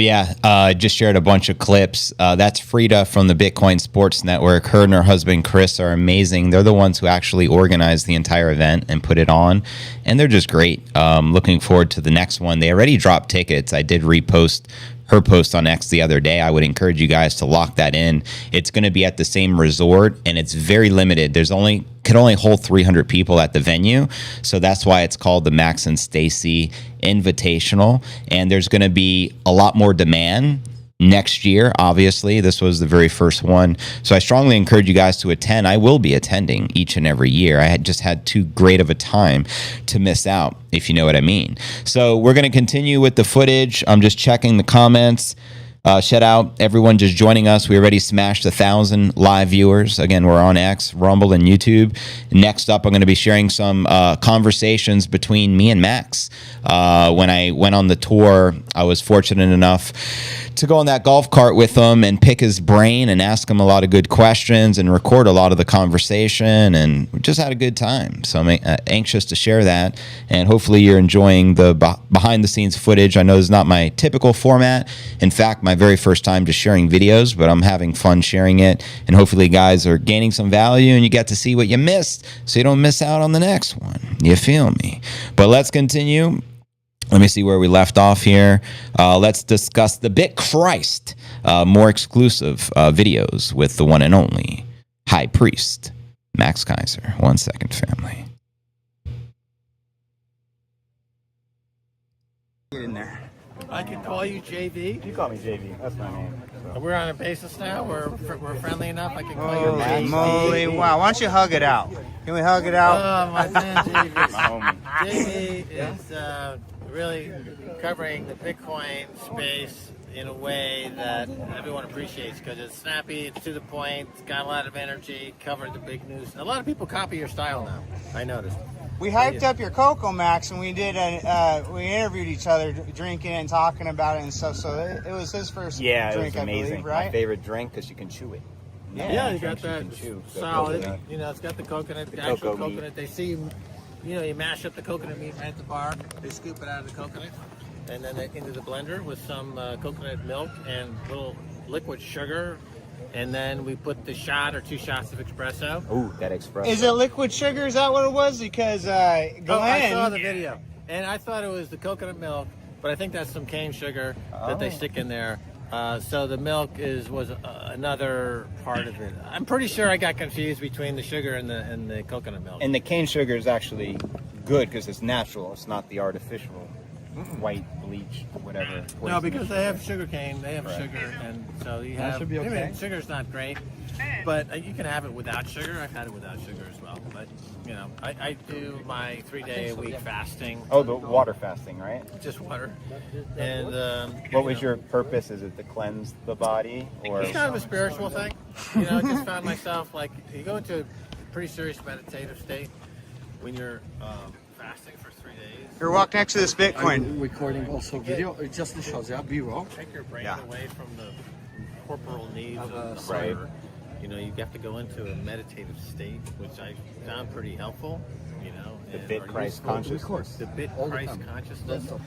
just shared a bunch of clips. That's Frida from the Bitcoin Sports Network. Her and her husband, Chris, are amazing. They're the ones who actually organized the entire event and put it on. And they're just great. Looking forward to the next one. They already dropped tickets. I did repost her post on X the other day. I would encourage you guys to lock that in. It's going to be at the same resort, and it's very limited. Could only hold 300 people at the venue, so that's why it's called the Max and Stacy Invitational. And there's going to be a lot more demand next year. Obviously, this was the very first one. So I strongly encourage you guys to attend. I will be attending each and every year. I had just had too great of a time to miss out, if you know what I mean. So we're going to continue with the footage. I'm just checking the comments. Shout out everyone just joining us. We already smashed 1,000 live viewers. Again, we're on X, Rumble, and YouTube. Next up, I'm going to be sharing some conversations between me and Max. When I went on the tour, I was fortunate enough to go on that golf cart with him and pick his brain and ask him a lot of good questions and record a lot of the conversation, and we just had a good time. So I'm anxious to share that, and hopefully you're enjoying the behind the scenes footage. I know it's not my typical format. In fact, my very first time just sharing videos, but I'm having fun sharing it, and hopefully you guys are gaining some value and you get to see what you missed so you don't miss out on the next one. You feel me? But let's continue. Let me see where we left off here. Let's discuss the BitChrist, more exclusive videos with the one and only High Priest, Max Keiser. 1 second, family. Get in there. I can call you JV. You call me JV. That's my name. So. We're on a basis now. We're friendly enough. I can call you Holy JV. moly. Wow. Why don't you hug it out? Can we hug it out? Oh, my man, JV. My homie. JV is really covering the Bitcoin space in a way that everyone appreciates because it's snappy, it's to the point, it's got a lot of energy, covered the big news. A lot of people copy your style now, I noticed. We hyped up your Cocoa Max, and we did. We interviewed each other, drinking and talking about it and stuff. So it was his first drink, it was amazing. I believe, right? My favorite drink because you can chew it. Yeah, you got that chew, solid. coconut. You know, it's got the coconut, the cocoa actual meat. coconut. They see, you mash up the coconut meat right at the bar. They scoop it out of the coconut, and then into the blender with some coconut milk and little liquid sugar. And then we put the shot or 2 shots of espresso. Ooh, that espresso. Is it liquid sugar? Is that what it was? Because Glenn, I saw the video, and I thought it was the coconut milk, but I think that's some cane sugar that they stick in there. So the milk was another part of it. I'm pretty sure I got confused between the sugar and the coconut milk. And the cane sugar is actually good because it's natural. It's not the artificial white bleach, whatever. No, because they have sugar cane, they have Right. sugar, and so you have. should be okay. I mean, sugar's not great, but you can have it without sugar. I've had it without sugar as well. But I do my 3-day-a-week fasting. Oh, the water fasting, right? Just water. And What was your purpose? Is it to cleanse the body, or It's kind of a spiritual thing. I just found myself like you go into a pretty serious meditative state when you're fasting for 3 days. You're walking next to this Bitcoin. Recording also video. It just shows you B-roll. Take your brain Yeah. away from the corporal needs of the Right. hunger. You have to go into a meditative state, which I found pretty helpful. the and BitChrist consciousness? The BitChrist consciousness No,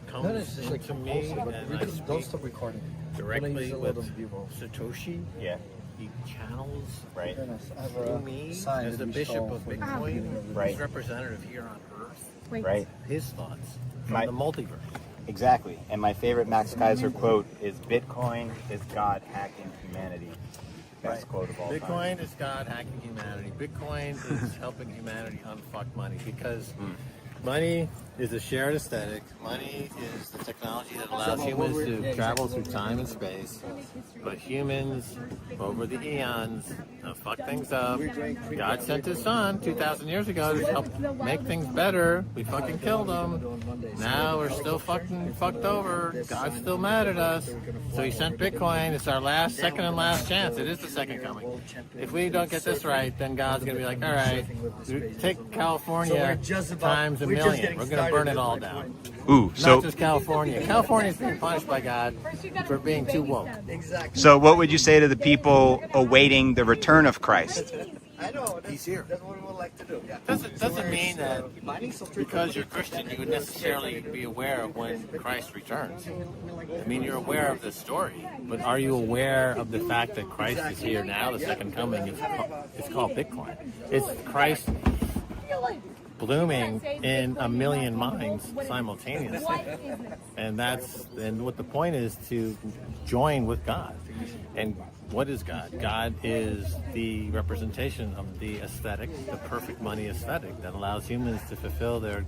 comes it's just like into me, also, but and I don't speak stop recording. directly Use a with lot of B-roll. Satoshi. Yeah, He channels right. through me as the bishop of Bitcoin, Right. his representative here on Earth, Right. his thoughts from My- the multiverse. Exactly. And my favorite Max Keiser quote is "Bitcoin is God hacking humanity." Best quote of all time. Bitcoin is God hacking humanity. Bitcoin is helping humanity unfuck money because money is a shared aesthetic. Money is the technology that allows humans to travel through time and space. But humans, over the eons, have fucked things up. God sent his son 2,000 years ago to help make things better. We fucking killed him. Now we're still fucking fucked over. God's still mad at us. So he sent Bitcoin. It's our second and last chance. It is the second coming. If we don't get this right, then God's going to be like, all right, take California times a million. We're going to burn it all down. Ooh, Not just California. California is being punished by God for being too woke. so what would you say to the people awaiting the return of Christ? He's here. Doesn't mean that because you're Christian you would necessarily be aware of when Christ returns. I mean, you're aware of the story, but are you aware of the fact that Christ is here now, the second coming? It's called Bitcoin. It's Christ blooming in a million minds simultaneously. And what the point is to join with God. And what is God? God is the representation of the aesthetic, the perfect money aesthetic that allows humans to fulfill their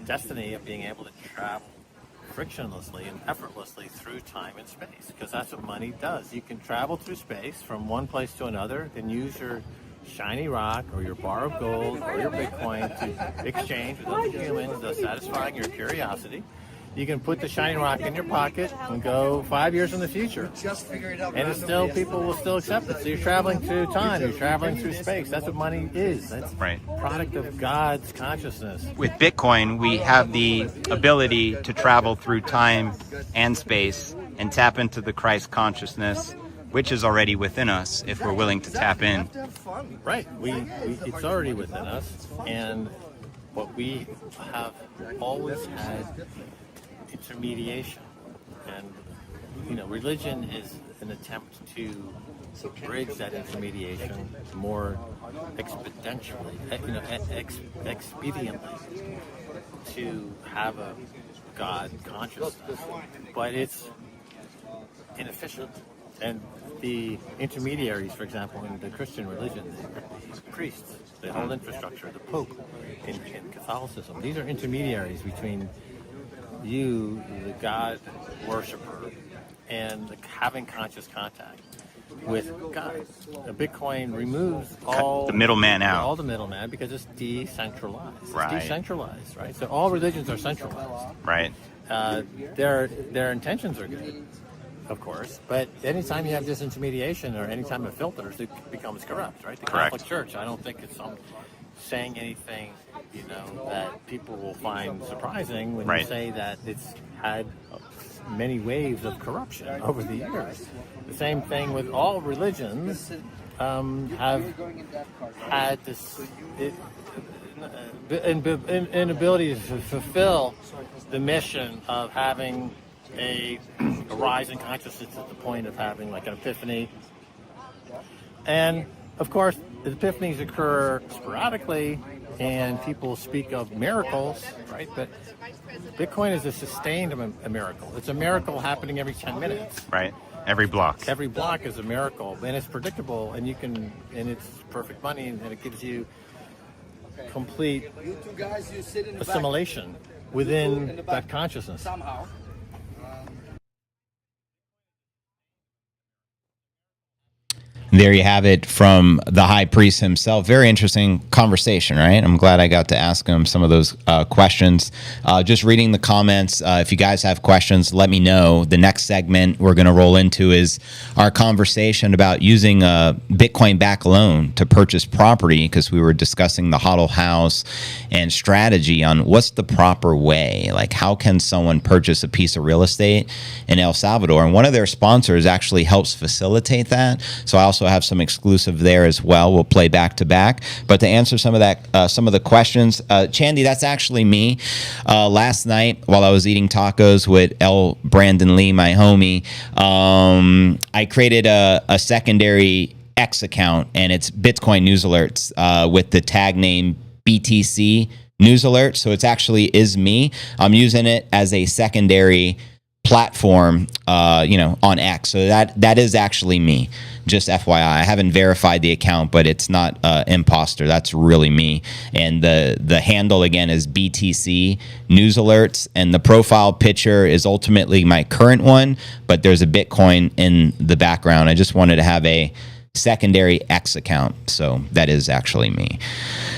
destiny of being able to travel frictionlessly and effortlessly through time and space, because that's what money does. You can travel through space from one place to another, then use your shiny rock or your bar of gold or your Bitcoin to exchange with other humans, thus satisfying your curiosity. You can put the shiny rock in your pocket and go 5 years in the future, and it's still, people will still accept it. So you're traveling through time, you're traveling through space. That's what money is. That's Right. a product of God's consciousness. With Bitcoin, we have the ability to travel through time and space and tap into the Christ consciousness, which is already within us if we're willing to tap in. Right. We it's already within us, and what we have always had intermediation, and religion is an attempt to bridge that intermediation more exponentially, expediently, to have a God consciousness, but it's inefficient. And the intermediaries, for example, in the Christian religion, the priests, the whole infrastructure, the Pope in Catholicism, these are intermediaries between you, the God worshiper, and having conscious contact with God. Bitcoin removes all the middleman out. All the middleman, because it's decentralized. It's Right. decentralized, right? So all religions are centralized. Right. Their intentions are good, of course, but anytime you have disintermediation or anytime it filters, it becomes corrupt, right? The Correct. Catholic Church, I don't think it's saying anything, that people will find surprising when Right. you say that it's had many waves of corruption over the years. The same thing with all religions have had this inability to fulfill the mission of having a rise in consciousness at the point of having like an epiphany. And of course, epiphanies occur sporadically, and people speak of miracles, right? But Bitcoin is a sustained a miracle. It's a miracle happening every 10 minutes. Right. Every block. Every block is a miracle, and it's predictable, and and it's perfect money, and it gives you complete assimilation within that consciousness. There you have it from the high priest himself. Very interesting conversation, right? I'm glad I got to ask him some of those questions. Just reading the comments, if you guys have questions, let me know. The next segment we're going to roll into is our conversation about using a Bitcoin-backed loan to purchase property, because we were discussing the HODL house and strategy on what's the proper way. Like, how can someone purchase a piece of real estate in El Salvador? And one of their sponsors actually helps facilitate that. So I also have some exclusive there as well. We'll play back to back. But to answer some of that, some of the questions, Chandy, that's actually me. Last night while I was eating tacos with L. Brandon Lee, my homie, I created a secondary X account, and it's Bitcoin News Alerts with the tag name BTC News Alert. So it's actually is me. I'm using it as a secondary platform, on X. So that is actually me. Just FYI, I haven't verified the account, but it's not imposter. That's really me. And the handle again is BTC News Alerts, and the profile picture is ultimately my current one, but there's a Bitcoin in the background. I just wanted to have a secondary X account. So that is actually me.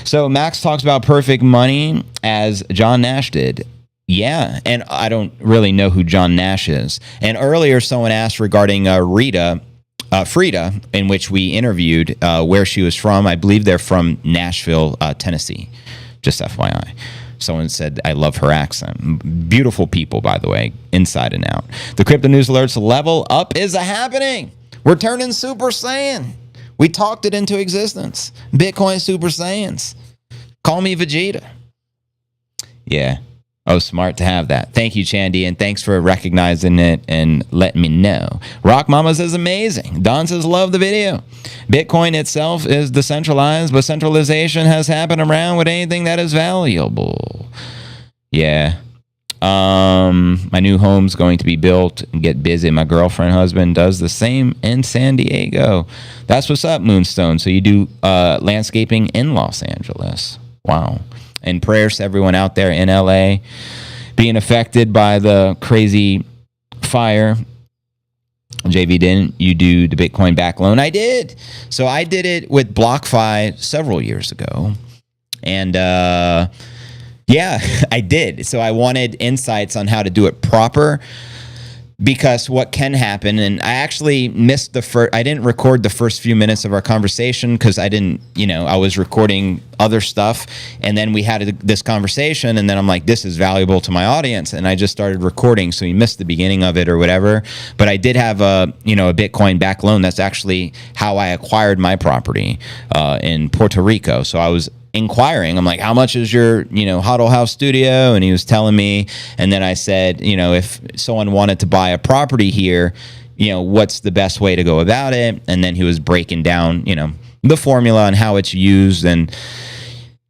So Max talks about perfect money as John Nash did. Yeah, and I don't really know who John Nash is. And earlier someone asked regarding Frida, in which we interviewed where she was from. I believe they're from Nashville, Tennessee, just FYI. Someone said, I love her accent. Beautiful people, by the way, inside and out. The Crypto News Alerts level up is happening. We're turning Super Saiyan. We talked it into existence. Bitcoin Super Saiyans. Call me Vegeta. Yeah. Oh, smart to have that. Thank you, Chandy, and thanks for recognizing it and letting me know. Rock Mama says amazing. Don says love the video. Bitcoin itself is decentralized, but centralization has happened around with anything that is valuable. Yeah. My new home's going to be built and get busy. My girlfriend husband does the same in San Diego. That's what's up, Moonstone. So you do landscaping in Los Angeles. Wow. And prayers to everyone out there in LA. being affected by the crazy fire. JV, didn't you do the Bitcoin back loan? I did. So I did it with BlockFi several years ago. And yeah, I did. So I wanted insights on how to do it proper, because what can happen, and I actually missed I didn't record the first few minutes of our conversation because I didn't, I was recording other stuff, and then we had this conversation, and then I'm like, this is valuable to my audience, and I just started recording, so you missed the beginning of it or whatever. But I did have a Bitcoin back loan. That's actually how I acquired my property in Puerto Rico. So I was inquiring. I'm like, how much is your, Huddle House studio? And he was telling me. And then I said, if someone wanted to buy a property here, what's the best way to go about it? And then he was breaking down, the formula and how it's used and,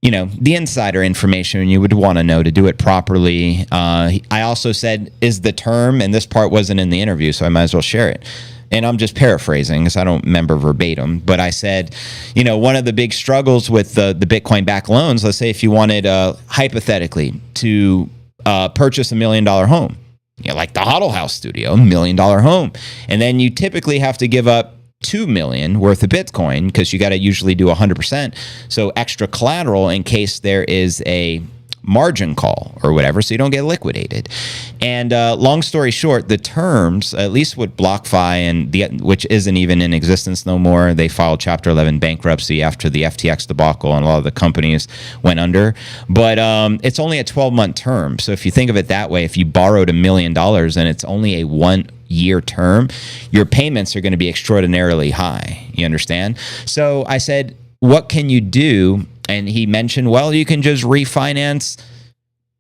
the insider information you would want to know to do it properly. I also said, is the term, and this part wasn't in the interview, so I might as well share it. And I'm just paraphrasing because I don't remember verbatim, but I said, one of the big struggles with the Bitcoin back loans, let's say if you wanted hypothetically to purchase $1 million home, like the Huddle House studio, $1 million home, and then you typically have to give up $2 million worth of Bitcoin because you got to usually do 100%. So extra collateral in case there is a margin call or whatever, so you don't get liquidated. And long story short, the terms, at least with BlockFi, and which isn't even in existence no more, they filed Chapter 11 bankruptcy after the FTX debacle, and a lot of the companies went under. But it's only a 12-month term. So if you think of it that way, if you borrowed $1 million and it's only a 1-year term, your payments are going to be extraordinarily high. You understand? So I said, what can you do? And he mentioned, well, you can just refinance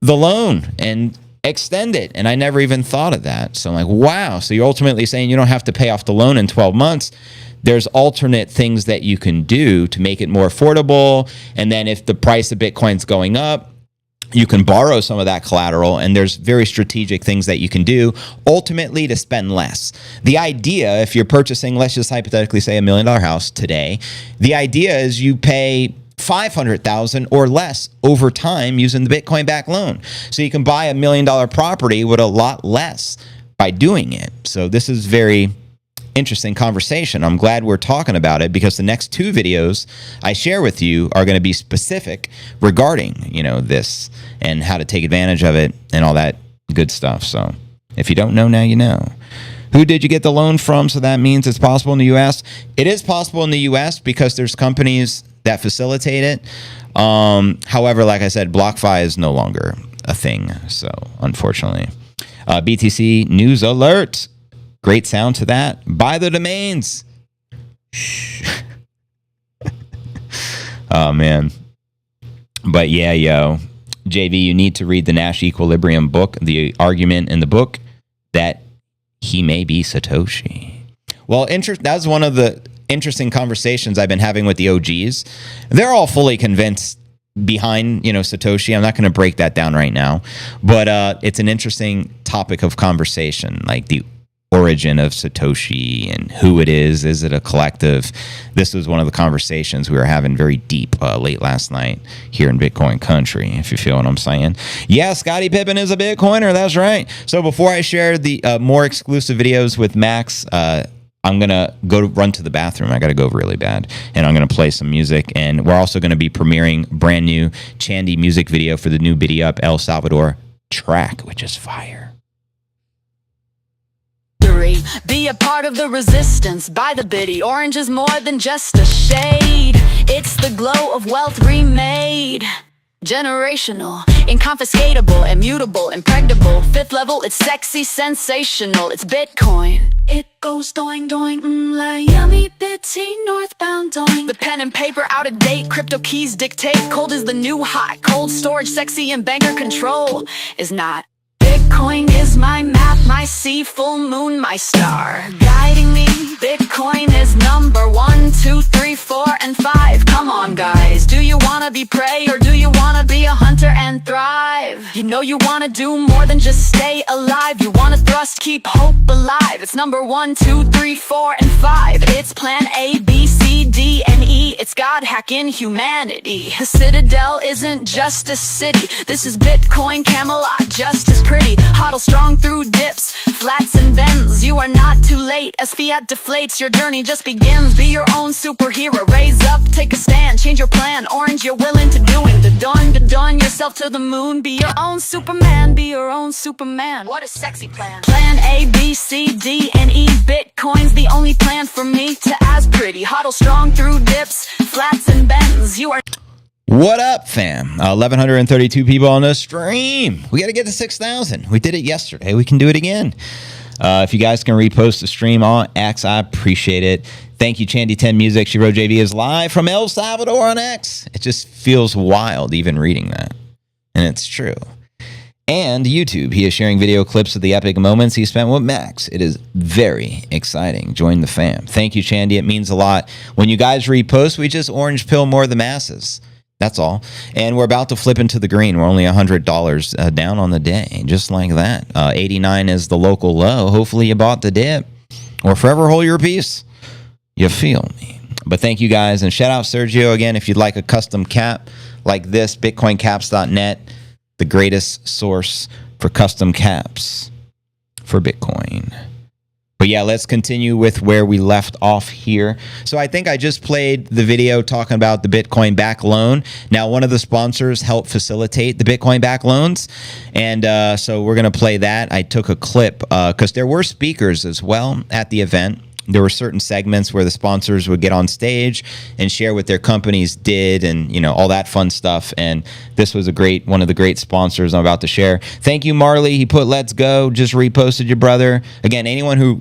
the loan and extend it. And I never even thought of that. So I'm like, wow. So you're ultimately saying you don't have to pay off the loan in 12 months. There's alternate things that you can do to make it more affordable. And then if the price of Bitcoin's going up, you can borrow some of that collateral, and there's very strategic things that you can do ultimately to spend less. The idea, if you're purchasing, let's just hypothetically say $1 million house today, the idea is you pay $500,000 or less over time using the Bitcoin back loan. So you can buy $1 million property with a lot less by doing it. So this is very interesting conversation. I'm glad we're talking about it because the next 2 videos I share with you are going to be specific regarding, this and how to take advantage of it and all that good stuff. So if you don't know, now you know. Who did you get the loan from? So that means it's possible in the U.S. It is possible in the U.S. because there's companies that facilitate it. However, like I said, BlockFi is no longer a thing. So unfortunately, BTC news alert. Great sound to that. Buy the domains. Oh, man. But yeah, yo. JV, you need to read the Nash Equilibrium book, the argument in the book that he may be Satoshi. Well, that's one of the interesting conversations I've been having with the OGs. They're all fully convinced behind, Satoshi. I'm not going to break that down right now, but it's an interesting topic of conversation, like the origin of Satoshi and who it is. Is it a collective? This was one of the conversations we were having very deep late last night here in Bitcoin country, if you feel what I'm saying. Yeah, Scottie Pippen is a Bitcoiner. That's right. So before I share the more exclusive videos with Max, I'm going to run to the bathroom. I got to go really bad. And I'm going to play some music. And we're also going to be premiering brand new Chandy music video for the new Biddy Up El Salvador track, which is fire. Be a part of the resistance. Buy the Biddy. Orange is more than just a shade. It's the glow of wealth remade. Generational, inconfiscatable, immutable, impregnable. 5th level, it's sexy, sensational. It's Bitcoin. It goes doing, doing, like yummy bitty northbound doing. The pen and paper out of date, crypto keys dictate. Cold is the new hot, cold storage, sexy and banker control is not. Bitcoin is my map, my sea, full moon, my star guiding me. Bitcoin is number 1, 2, 3, 4, and 5. Come on, guys. Do you wanna be prey or do you wanna be a hunter and thrive? You know you wanna do more than just stay alive. You wanna thrust, keep hope alive. It's number 1, 2, 3, 4, and 5. It's plan A, B, C, D. D, and E. It's God hacking humanity. A citadel isn't just a city. This is Bitcoin Camelot, just as pretty. Hodl strong through dips, flats and bends. You are not too late as fiat deflates. Your journey just begins. Be your own superhero. Raise up, take a stand, change your plan. Orange, you're willing to doing the dawn yourself to the moon. Be your own Superman, be your own Superman. What a sexy plan. Plan A, B, C, D, and E. Bitcoin's the only plan for me to as pretty. Hodl strong through dips, flats and bends. You are... What up, fam? 1,132 people on the stream. We got to get to 6,000. We did it yesterday. We can do it again. If you guys can repost the stream on X, I appreciate it. Thank you, Chandy10 Music. She wrote JV is live from El Salvador on X. It just feels wild even reading that. And it's true. And YouTube. He is sharing video clips of the epic moments he spent with Max. It is very exciting. Join the fam. Thank you, Chandy. It means a lot. When you guys repost, we just orange pill more of the masses. That's all. And we're about to flip into the green. We're only $100 down on the day, just like that. 89 is the local low. Hopefully you bought the dip. Or forever hold your peace. You feel me? But thank you guys. And shout out Sergio again. If you'd like a custom cap like this, bitcoincaps.net, the greatest source for custom caps for Bitcoin. But yeah, let's continue with where we left off here. So I think I just played the video talking about the Bitcoin back loan. Now, one of the sponsors helped facilitate the Bitcoin back loans. And so we're going to play that. I took a clip because there were speakers as well at the event. There were certain segments where the sponsors would get on stage and share what their companies did and, you know, all that fun stuff. And this was one of the great sponsors I'm about to share. Thank you, Marley. He put, let's go. Just reposted your brother. Again, anyone who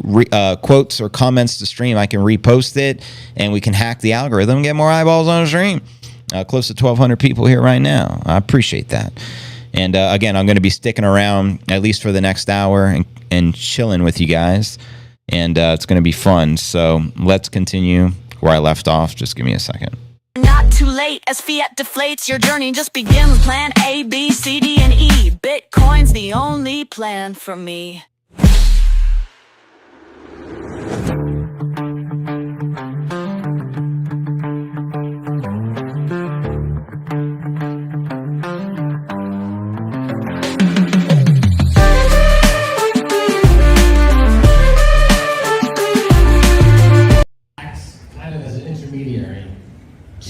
quotes or comments the stream, I can repost it and we can hack the algorithm and get more eyeballs on the stream. Close to 1,200 people here right now. I appreciate that. And again, I'm going to be sticking around at least for the next hour and chilling with you guys. And it's going to be fun. So let's continue where I left off. Just give me a second. Not too late as fiat deflates. Your journey just begins. Plan A, B, C, D, and E. Bitcoin's the only plan for me.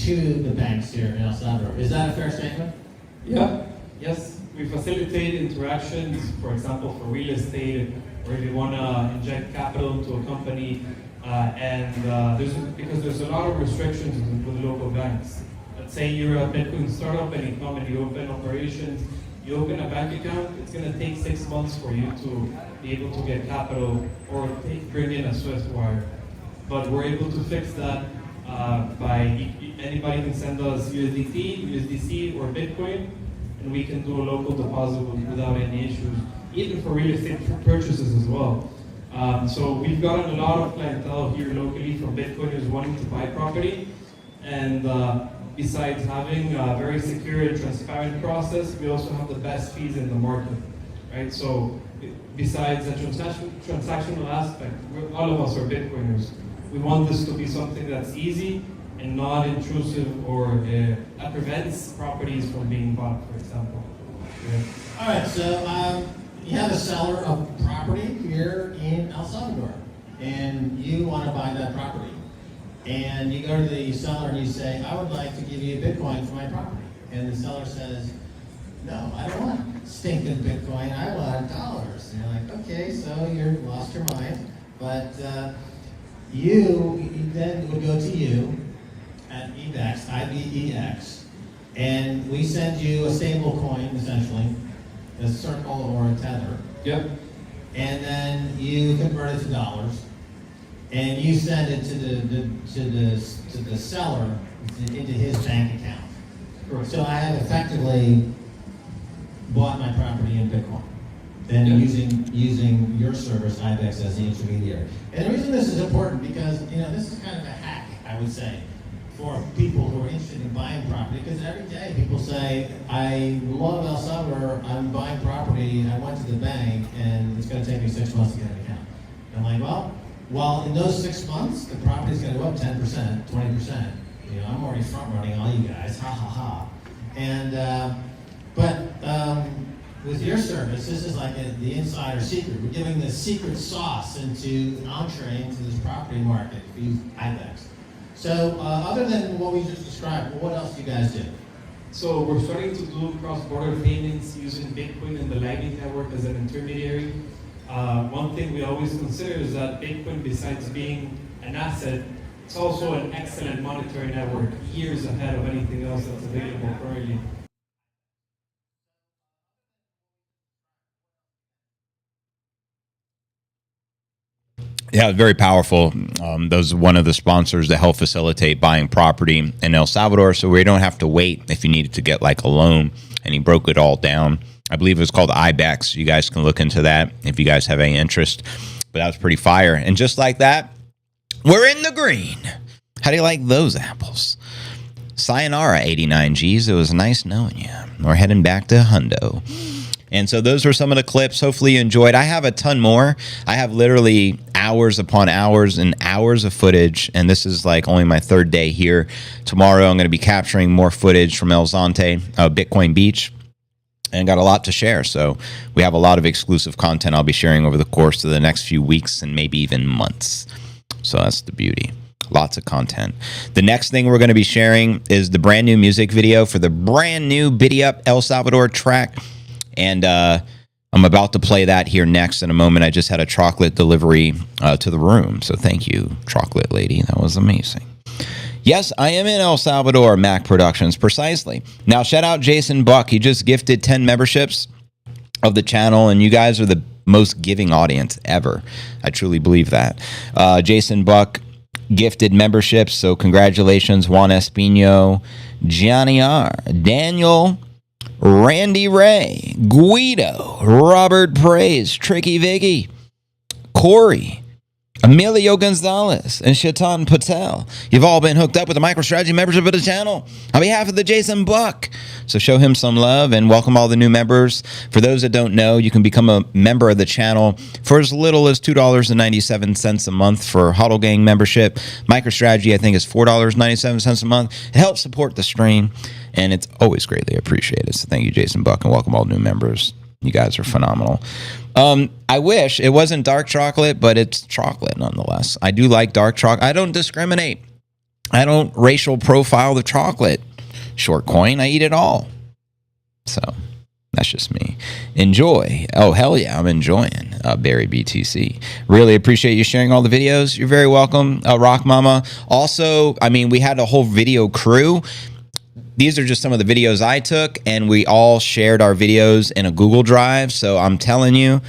To the banks here in El Salvador. Is that a fair statement? Yeah, yes. We facilitate interactions, for example, for real estate, or if you want to inject capital into a company, because there's a lot of restrictions with local banks. Let's say you're a Bitcoin startup and you come and you open operations, you open a bank account, it's going to take 6 months for you to be able to get capital or bring in a Swift wire. But we're able to fix that by anybody can send us USDT, USDC, or Bitcoin, and we can do a local deposit without any issues, even for real estate purchases as well. So we've gotten a lot of clientele here locally from Bitcoiners wanting to buy property, and besides having a very secure and transparent process, we also have the best fees in the market, right? So besides the transactional aspect, all of us are Bitcoiners. We want this to be something that's easy and not intrusive or that prevents properties from being bought, for example. Yeah. All right, so you have a seller of property here in El Salvador, and you want to buy that property. And you go to the seller and you say, I would like to give you Bitcoin for my property. And the seller says, no, I don't want stinking Bitcoin, I want dollars. And you're like, okay, so you've lost your mind, but you then would go to you at EBEX, IBEX, and we send you a stable coin, essentially, a circle or a tether. Yep. And then you convert it to dollars, and you send it to the seller into his bank account. Correct. So I have effectively bought my property in Bitcoin. Then using your service, IBEX, as the intermediary. And the reason this is important because this is kind of a hack, I would say, for people who are interested in buying property. Because every day people say, I love El Salvador, I'm buying property, I went to the bank, and it's going to take me 6 months to get an account. And I'm like, well, Well, in those 6 months, the property's going to go up 10%, 20%. You know, I'm already front running all you guys, ha ha ha. And with your service, this is like the insider secret. We're giving the secret sauce into an entree into this property market for you IBEX. So other than what we just described, what else do you guys do? So we're starting to do cross-border payments using Bitcoin and the Lightning Network as an intermediary. One thing we always consider is that Bitcoin, besides being an asset, it's also an excellent monetary network, years ahead of anything else that's available currently. Yeah, very powerful. Those are one of the sponsors that help facilitate buying property in El Salvador, so we don't have to wait if you needed to get like a loan, and he broke it all down. I believe it was called IBEX. You guys can look into that if you guys have any interest. But that was pretty fire. And just like that, we're in the green. How do you like those apples? Sayonara, 89 Gs. It was nice knowing you. We're heading back to Hundo. And so those were some of the clips. Hopefully you enjoyed. I have a ton more. I have literally hours upon hours and hours of footage. And this is like only my third day here. Tomorrow I'm going to be capturing more footage from El Zonte, Bitcoin Beach. And got a lot to share. So we have a lot of exclusive content I'll be sharing over the course of the next few weeks and maybe even months. So that's the beauty. Lots of content. The next thing we're going to be sharing is the brand new music video for the brand new Biddy Up El Salvador track. And I'm about to play that here next in a moment. I just had a chocolate delivery to the room. So thank you, chocolate lady. That was amazing. Yes, I am in El Salvador, Mac Productions, precisely. Now, shout out Jason Buck. He just gifted 10 memberships of the channel, and you guys are the most giving audience ever. I truly believe that. Jason Buck gifted memberships, so congratulations, Juan Espino, Gianni R., Daniel, Randy Ray, Guido, Robert Praise, Tricky Vicky, Corey, Emilio Gonzalez, and Shaitan Patel. You've all been hooked up with the MicroStrategy membership of the channel on behalf of the Jason Buck. So show him some love and welcome all the new members. For those that don't know, you can become a member of the channel for as little as $2.97 a month for Huddle Gang membership. MicroStrategy, I think, is $4.97 a month. It helps support the stream, and it's always greatly appreciated. So thank you, Jason Buck, and welcome all new members. You guys are phenomenal. I wish it wasn't dark chocolate, but it's chocolate nonetheless. I do like dark chocolate. I don't discriminate. I don't racial profile the chocolate. Short coin, I eat it all. So that's just me. Enjoy. Oh, hell yeah, I'm enjoying Barry BTC. Really appreciate you sharing all the videos. You're very welcome, Rock Mama. Also, I mean, we had a whole video crew. These are just some of the videos I took, and we all shared our videos in a Google Drive. So I'm telling you,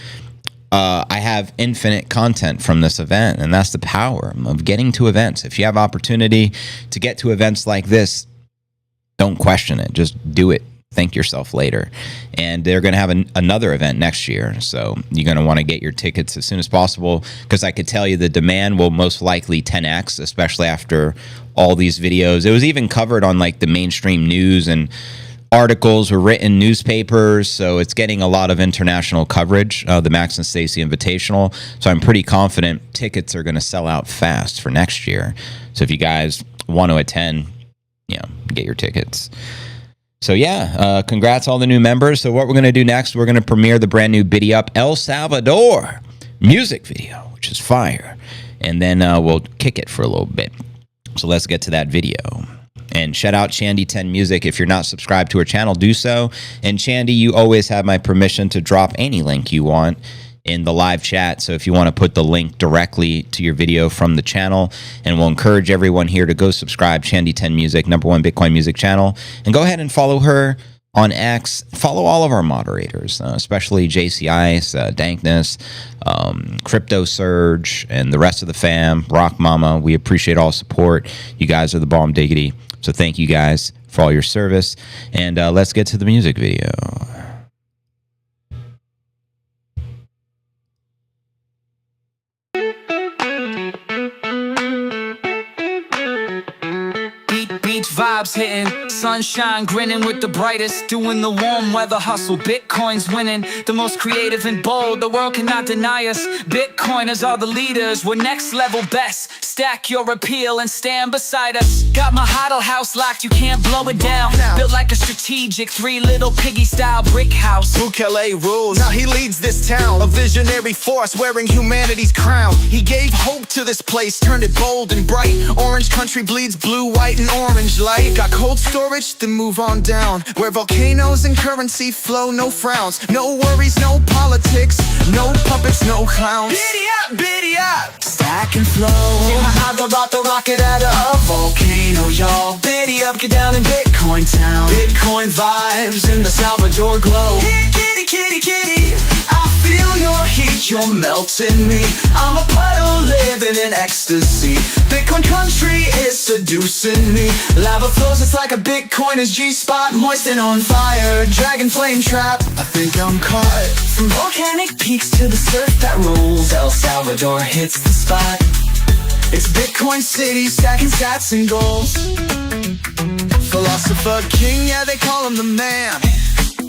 I have infinite content from this event, and that's the power of getting to events. If you have opportunity to get to events like this, don't question it. Just do it. Thank yourself later. And they're going to have another event next year. So you're going to want to get your tickets as soon as possible, because I could tell you the demand will most likely 10x, especially after all these videos. It was even covered on like the mainstream news, and articles were written in newspapers. So it's getting a lot of international coverage, the Max and Stacy Invitational. So I'm pretty confident tickets are going to sell out fast for next year. So if you guys want to attend, get your tickets. So yeah, congrats all the new members. So what we're going to do next, we're going to premiere the brand new Biddy Up El Salvador music video, which is fire. And then we'll kick it for a little bit. So let's get to that video. And shout out Shandy10 Music. If you're not subscribed to her channel, do so. And Shandy, you always have my permission to drop any link you want in the live chat. So if you want to put the link directly to your video from the channel, and we'll encourage everyone here to go subscribe, Shandy10 Music, #1 Bitcoin music channel, and go ahead and follow her on X. Follow all of our moderators, especially JC Ice, Dankness, Crypto Surge, and the rest of the fam, Rock Mama. We appreciate all support. You guys are the bomb diggity. So thank you guys for all your service. And let's get to the music video. Beach vibe. vibes hitting, sunshine grinning with the brightest, doing the warm weather hustle. Bitcoin's winning, the most creative and bold. The world cannot deny us. Bitcoiners are the leaders. We're next level best. Stack your appeal and stand beside us. Got my hodl house locked, you can't blow it down. Built like a strategic 3 little piggy style brick house. Bukele rules, now he leads this town. A visionary force wearing humanity's crown. He gave hope to this place, turned it bold and bright. Orange country bleeds blue, white, and orange light. Got cold storage, then move on down. Where volcanoes and currency flow, no frowns. No worries, no politics, no puppets, no clowns. Biddy up, stack and flow. I'm about to rock it out of a volcano, y'all. Biddy up, get down in Bitcoin town. Bitcoin vibes in the Salvador glow. Kitty, kitty, kitty, I feel your heat, you're melting me. I'm a puddle living in ecstasy. Bitcoin country is seducing me. Lava flows, it's like a Bitcoiner's G-spot. Moist and on fire, dragon flame trap. I think I'm caught. From volcanic peaks to the surf that rolls, El Salvador hits the spot. It's Bitcoin City, stacking sats and goals. Philosopher king, yeah, they call him the man.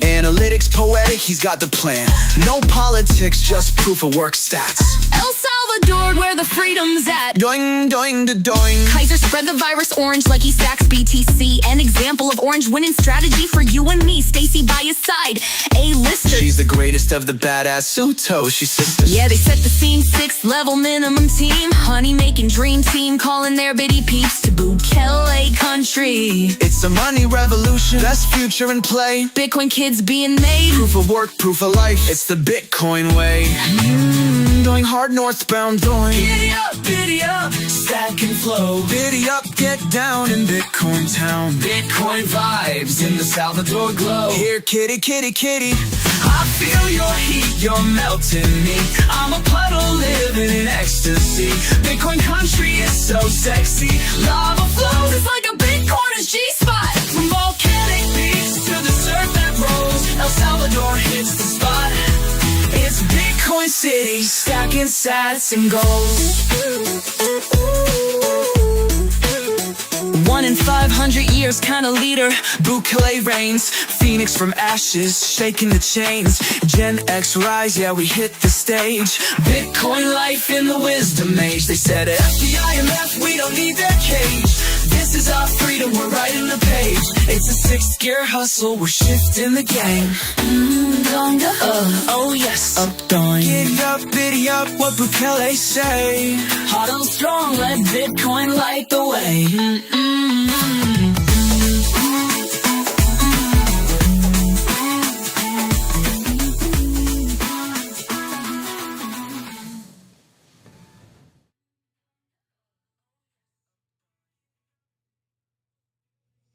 Analytics poetic, he's got the plan. No politics, just proof of work stats. El Salvador, where the freedom's at. Doing, doing, the doing. Keiser spread the virus orange like he stacks BTC. An example of orange winning strategy for you and me. Stacy by his side, A-lister. She's the greatest of the badass Soto, she's sisters. Yeah, they set the scene, 6th level minimum team. Honey making dream team, calling their bitty peeps to Bukele country. It's a money revolution, best future in play. Bitcoin kids being made. Proof of work, proof of life, it's the Bitcoin way. Doing hard northbound, doing. Biddy up, stack and flow. Biddy up, get down in Bitcoin town. Bitcoin vibes in the Salvador glow. Here, kitty, kitty, kitty, I feel your heat, you're melting me. I'm a puddle living in ecstasy. Bitcoin country is so sexy. Lava flows, it's like a Bitcoiner's G-spot. From volcanic peaks to the surf that rolls, El Salvador hits the spot. It's Bitcoin City, stacking sats and goals. 1 in 500 years kinda leader. Bukele reigns, phoenix from ashes, shaking the chains. Gen X rise, yeah, we hit the stage. Bitcoin life in the wisdom age. They said at the IMF, we don't need their cage. This is our freedom, we're writing the page. It's a 6th gear hustle, we're shifting the game. Oh yes, up doing. Giddy up, biddy up, what Bukele say? Hot and strong, let Bitcoin light the way.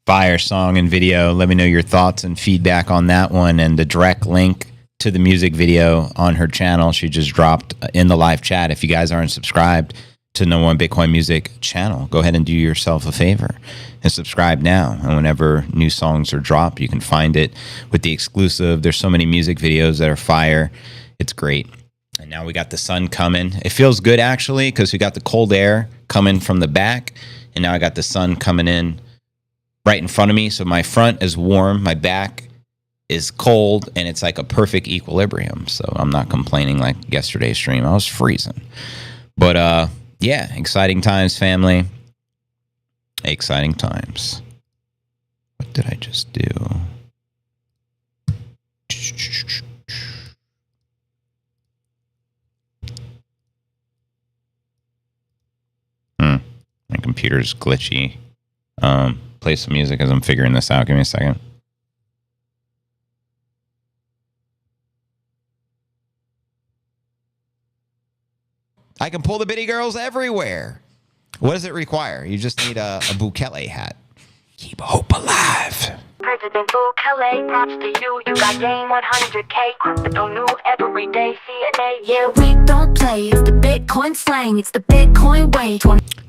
Fire song and video. Let me know your thoughts and feedback on that one, and the direct link to the music video on her channel she just dropped in the live chat. If you guys aren't subscribed to No One Bitcoin Music channel, go ahead and do yourself a favor and subscribe now. And whenever new songs are dropped, you can find it with the exclusive. There's so many music videos that are fire. It's great. And now we got the sun coming. It feels good actually, because we got the cold air coming from the back, and now I got the sun coming in right in front of me. So my front is warm, my back is cold, and it's like a perfect equilibrium. So I'm not complaining like yesterday's stream. I was freezing. But yeah, exciting times, family. Exciting times. What did I just do? My computer's glitchy. Play some music as I'm figuring this out. Give me a second. I can pull the bitty girls everywhere. What does it require? You just need a Bukele hat. Keep hope alive. President Bukele, props to you. You got game 100K. Crypto new every day. CNA, yeah, we don't play. It's the Bitcoin slang. It's the Bitcoin way.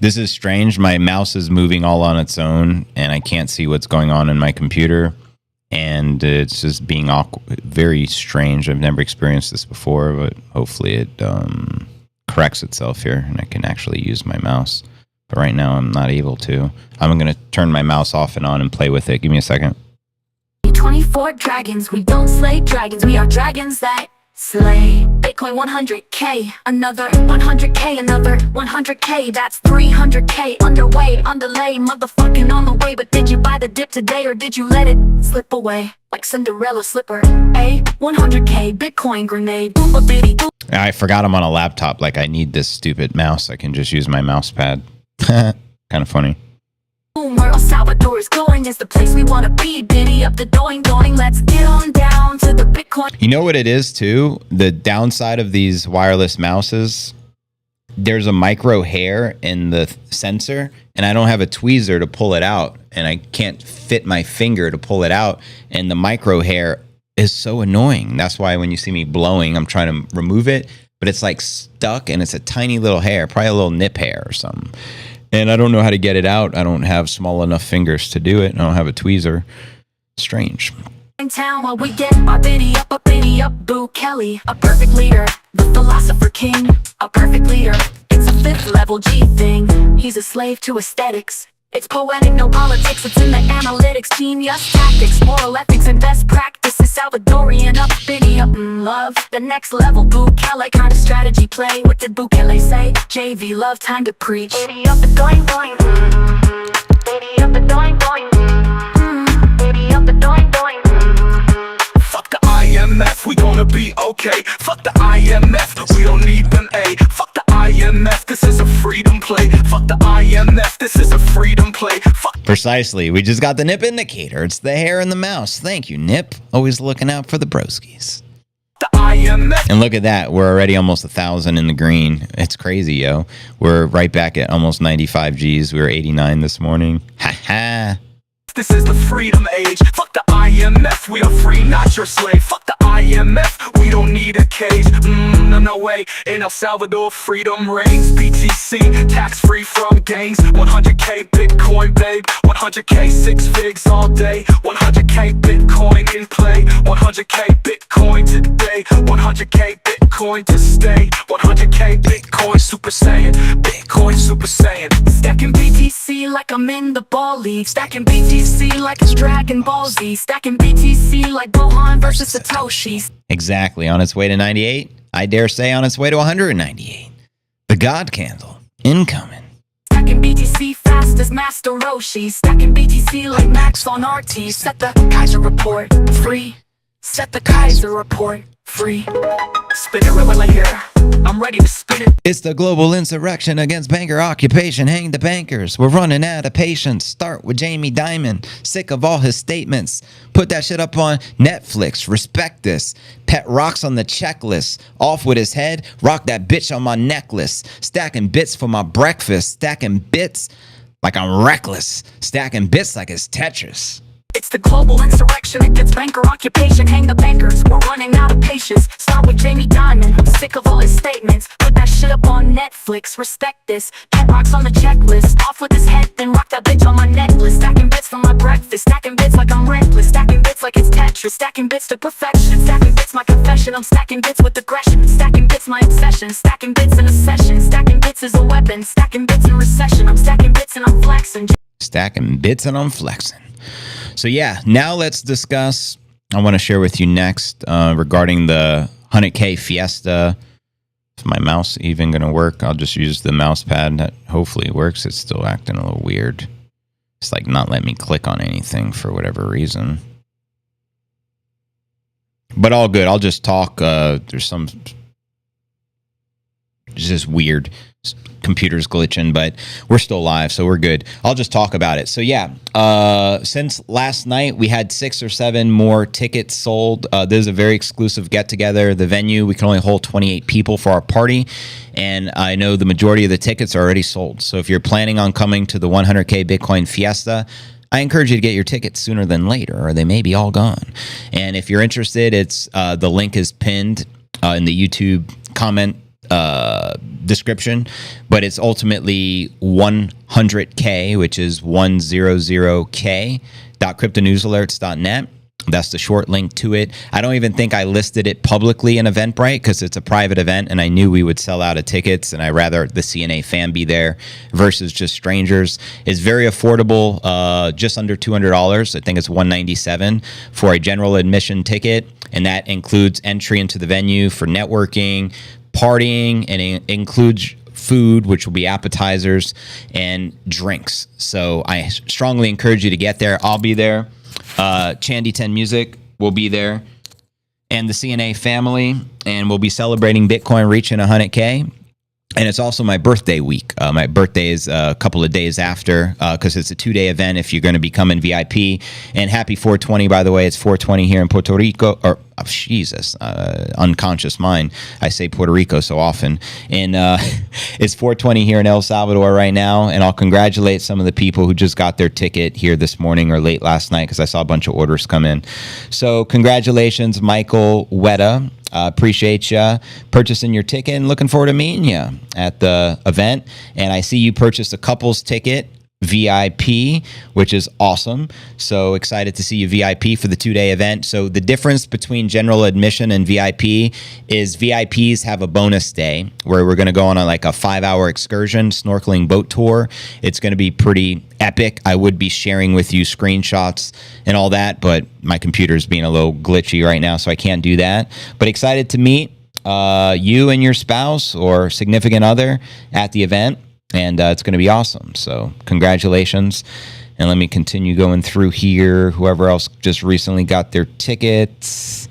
This is strange. My mouse is moving all on its own, and I can't see what's going on in my computer. And it's just being awkward, very strange. I've never experienced this before, but hopefully it corrects itself here, and I can actually use my mouse But right now I'm not able to. I'm going to turn my mouse off and on and play with it. Give me a second. 24 dragons, we don't slay dragons, we are dragons that slay. Bitcoin 100K, another 100K, another 100K, that's 300K, underway, underlay, motherfucking on the way. But did you buy the dip today or did you let it slip away like Cinderella slipper? A 100K Bitcoin grenade, boom a bitty boom. I forgot I'm on a laptop. Like, I need this stupid mouse. I can just use my mouse pad. Kind of funny. Where El Salvador is going is the place we want to be. Biddy up the doing, let's get on down to the Bitcoin. You know what it is too? The downside of these wireless mouses, there's a micro hair in the sensor, and I don't have a tweezer to pull it out, and I can't fit my finger to pull it out, and the micro hair is so annoying. That's why when you see me blowing, I'm trying to remove it, but it's like stuck, and it's a tiny little hair, probably a little nip hair or something. And I don't know how to get it out. I don't have small enough fingers to do it. I don't have a tweezer. Strange. In town while we get our biddy up, Boo Kelly, a perfect leader, the philosopher king, a perfect leader. It's a 5th level G thing. He's a slave to aesthetics. It's poetic, no politics. It's in the analytics, genius tactics, moral ethics, and best practices. Salvadorian up, biddy up, love the next level. Boo Kelly kind of strategy play. What did Boo Kelly say? JV love, time to preach. Biddy up the doing doing. Biddy up the doing doing. Biddy up the doing doing. Fuck the IMF, we gonna be okay. Fuck the IMF, we don't need them, A. Fuck the IMF, this is a freedom play. Fuck the IMF, this is a freedom play. Fuck. Precisely. We just got the nip indicator. It's the hair in the mouse. Thank you, Nip. Always looking out for the broskies. The IMF. And look at that. We're already almost 1,000 in the green. It's crazy, yo. We're right back at almost 95 Gs. We were 89 this morning. Ha ha. This is the freedom age. Fuck the IMF, we are free, not your slave. Fuck the IMF, we don't need a cage. No way. In El Salvador, freedom reigns. BTC, tax free from gains. 100K Bitcoin, babe. 100K 6 figs all day. 100K Bitcoin in play. 100K Bitcoin today. 100K Bitcoin to stay. 100K Bitcoin Super Saiyan. Bitcoin Super Saiyan. Stacking BTC like I'm in the ball league. Stacking BTC like it's Dragon Ball Z. Stacking BTC like Gohan versus Satoshi. Exactly. On its way to 98. I dare say on its way to 198. The God Candle. Incoming. Stacking BTC fast as Master Roshi. Stacking BTC like Max on RT. Set the Keiser report free. Set the Keiser report free. Spin it right here. I'm ready to spin it. It's the global insurrection against banker occupation. Hang the bankers. We're running out of patience. Start with Jamie Dimon. Sick of all his statements. Put that shit up on Netflix. Respect this. Pet rocks on the checklist. Off with his head. Rock that bitch on my necklace. Stacking bits for my breakfast. Stacking bits like I'm reckless. Stacking bits like it's Tetris. It's the global insurrection against banker occupation. Hang the bankers, we're running out of patience. Start with Jamie Dimon, I'm sick of all his statements. Put that shit up on Netflix, respect this. Pet rocks on the checklist, off with his head, then rock that bitch on my necklace. Stacking bits for my breakfast, stacking bits like I'm reckless. Stacking bits like it's Tetris, stacking bits to perfection. Stacking bits my confession, I'm stacking bits with aggression. Stacking bits my obsession, stacking bits in a session. Stacking bits is a weapon, stacking bits in recession. I'm stacking bits and I'm flexing. Stacking bits and I'm flexing. So yeah, now let's discuss, I want to share with you next regarding the 100K Fiesta. Is my mouse even going to work? I'll just use the mouse pad. That hopefully works. It's still acting a little weird. It's like not letting me click on anything for whatever reason. But all good. I'll just talk. There's some... It's just weird. Computer's glitching, but we're still live, so we're good. I'll just talk about it. So yeah, since last night, we had 6 or 7 more tickets sold. There's a very exclusive get-together. The venue, we can only hold 28 people for our party, and I know the majority of the tickets are already sold. So if you're planning on coming to the 100K Bitcoin Fiesta, I encourage you to get your tickets sooner than later, or they may be all gone. And if you're interested, it's the link is pinned in the YouTube comment description, but it's ultimately 100K, which is 100K.cryptonewsalerts.net. That's the short link to it. I don't even think I listed it publicly in Eventbrite because it's a private event and I knew we would sell out of tickets, and I rather the CNA fan be there versus just strangers. It's very affordable, just under $200. I think it's $197 for a general admission ticket, and that includes entry into the venue for networking, partying, and it includes food, which will be appetizers and drinks. So I strongly encourage you to get there. I'll be there. Chandy 10 Music will be there, and the CNA family, and we'll be celebrating Bitcoin reaching 100K. And it's also my birthday week. My birthday is a couple of days after, because it's a 2-day event if you're going to be coming VIP. And happy 420, by the way. It's 420 here in Puerto Rico. Or, oh, Jesus, unconscious mind. I say Puerto Rico so often. And it's 420 here in El Salvador right now. And I'll congratulate some of the people who just got their ticket here this morning or late last night, because I saw a bunch of orders come in. So congratulations, Michael Weta. Appreciate you purchasing your ticket and looking forward to meeting you at the event. And I see you purchased a couple's ticket, VIP, which is awesome. So excited to see you VIP for the 2-day event. So the difference between general admission and VIP is VIPs have a bonus day where we're going to go on a 5-hour excursion, snorkeling boat tour. It's going to be pretty epic. I would be sharing with you screenshots and all that, but my computer is being a little glitchy right now, so I can't do that. But excited to meet you and your spouse or significant other at the event. And it's going to be awesome. So congratulations. And let me continue going through here. Whoever else just recently got their tickets.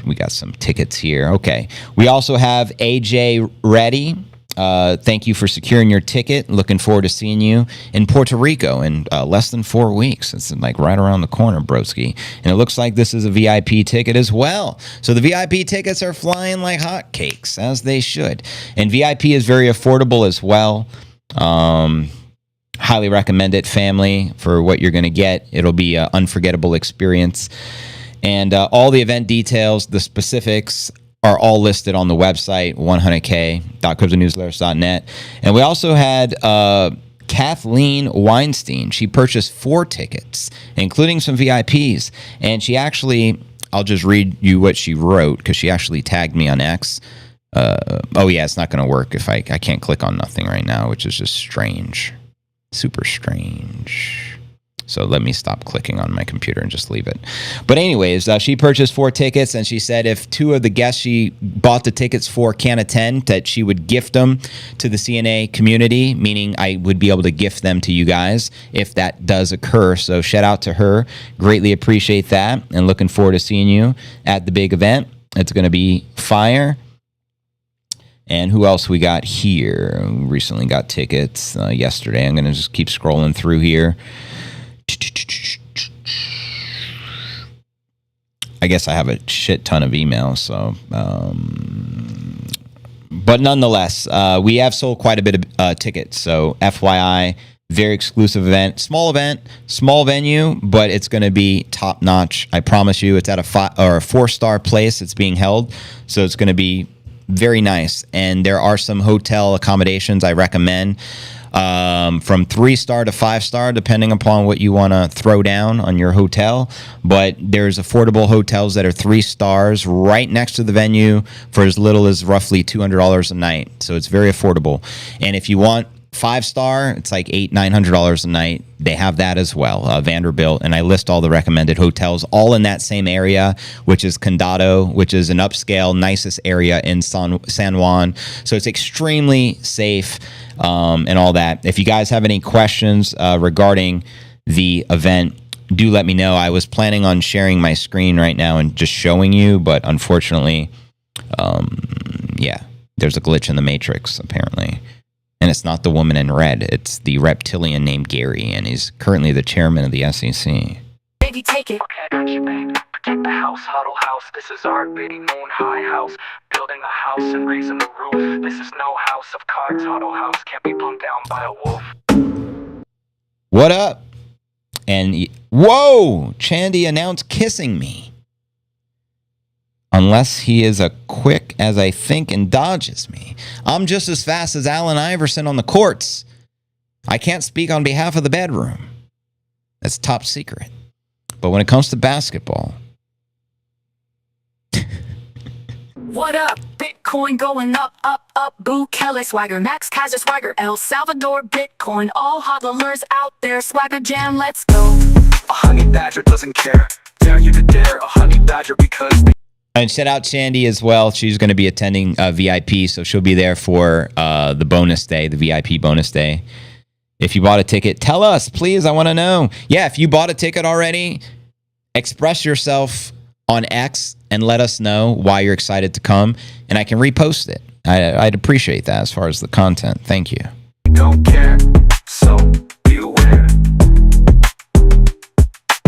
We got some tickets here. Okay. We also have AJ ready. Thank you for securing your ticket. Looking forward to seeing you in Puerto Rico in less than 4 weeks. It's right around the corner, broski. And it looks like this is a VIP ticket as well. So the VIP tickets are flying like hotcakes, as they should. And VIP is very affordable as well. Highly recommend it, family, for what you're going to get. It'll be an unforgettable experience. And all the event details, the specifics, are all listed on the website, 100k.cryptonewsletters.net. And we also had Kathleen Weinstein. She purchased 4 tickets, including some VIPs. And she actually, I'll just read you what she wrote, because she actually tagged me on X. Oh, yeah, it's not going to work if I can't click on nothing right now, which is just strange. Super strange. So let me stop clicking on my computer and just leave it. But anyways, she purchased 4 tickets, and she said if 2 of the guests she bought the tickets for can attend, that she would gift them to the CNA community, meaning I would be able to gift them to you guys if that does occur. So shout out to her. Greatly appreciate that, and looking forward to seeing you at the big event. It's going to be fire. And who else we got here? We recently got tickets yesterday. I'm going to just keep scrolling through here. I guess I have a shit ton of emails, so but nonetheless, we have sold quite a bit of tickets. So FYI, very exclusive event, small venue, but it's going to be top notch. I promise you. It's at a 4-star place. It's being held, so it's going to be very nice. And there are some hotel accommodations I recommend. From 3-star to 5-star, depending upon what you want to throw down on your hotel. But there's affordable hotels that are 3 stars right next to the venue for as little as roughly $200 a night. So it's very affordable. And if you want 5-star, it's like $800-900 a night. They have that as well, Vanderbilt. And I list all the recommended hotels, all in that same area, which is Condado, which is an upscale, nicest area in San Juan. So it's extremely safe. And all that. If you guys have any questions regarding the event, do let me know. I was planning on sharing my screen right now and just showing you, but unfortunately, yeah, there's a glitch in the matrix, apparently. And it's not the woman in red. It's the reptilian named Gary, and he's currently the chairman of the SEC. Baby, take it. Okay, I got you, babe. Protect the house, huddle house. This is our bitty moon high house. Building a house and raising the roof. This is no house of cards, huddle house. Can't be blown down by a wolf. What up? And whoa, Chandy announced kissing me. Unless he is as quick as I think and dodges me. I'm just as fast as Allen Iverson on the courts. I can't speak on behalf of the bedroom. That's top secret. But when it comes to basketball, What up? Bitcoin going up, up, up. Boo Kelly swagger, Max Keiser swagger, El Salvador Bitcoin. All hodlers out there, swagger jam, let's go. A honey badger doesn't care. Dare you to dare a honey badger because and shout out Shandy as well. She's going to be attending VIP, so she'll be there for the bonus day, the VIP bonus day. If you bought a ticket, tell us, please. I want to know. Yeah, if you bought a ticket already, express yourself on X and let us know why you're excited to come, and I can repost it. I'd appreciate that as far as the content. Thank you. don't care, so be aware.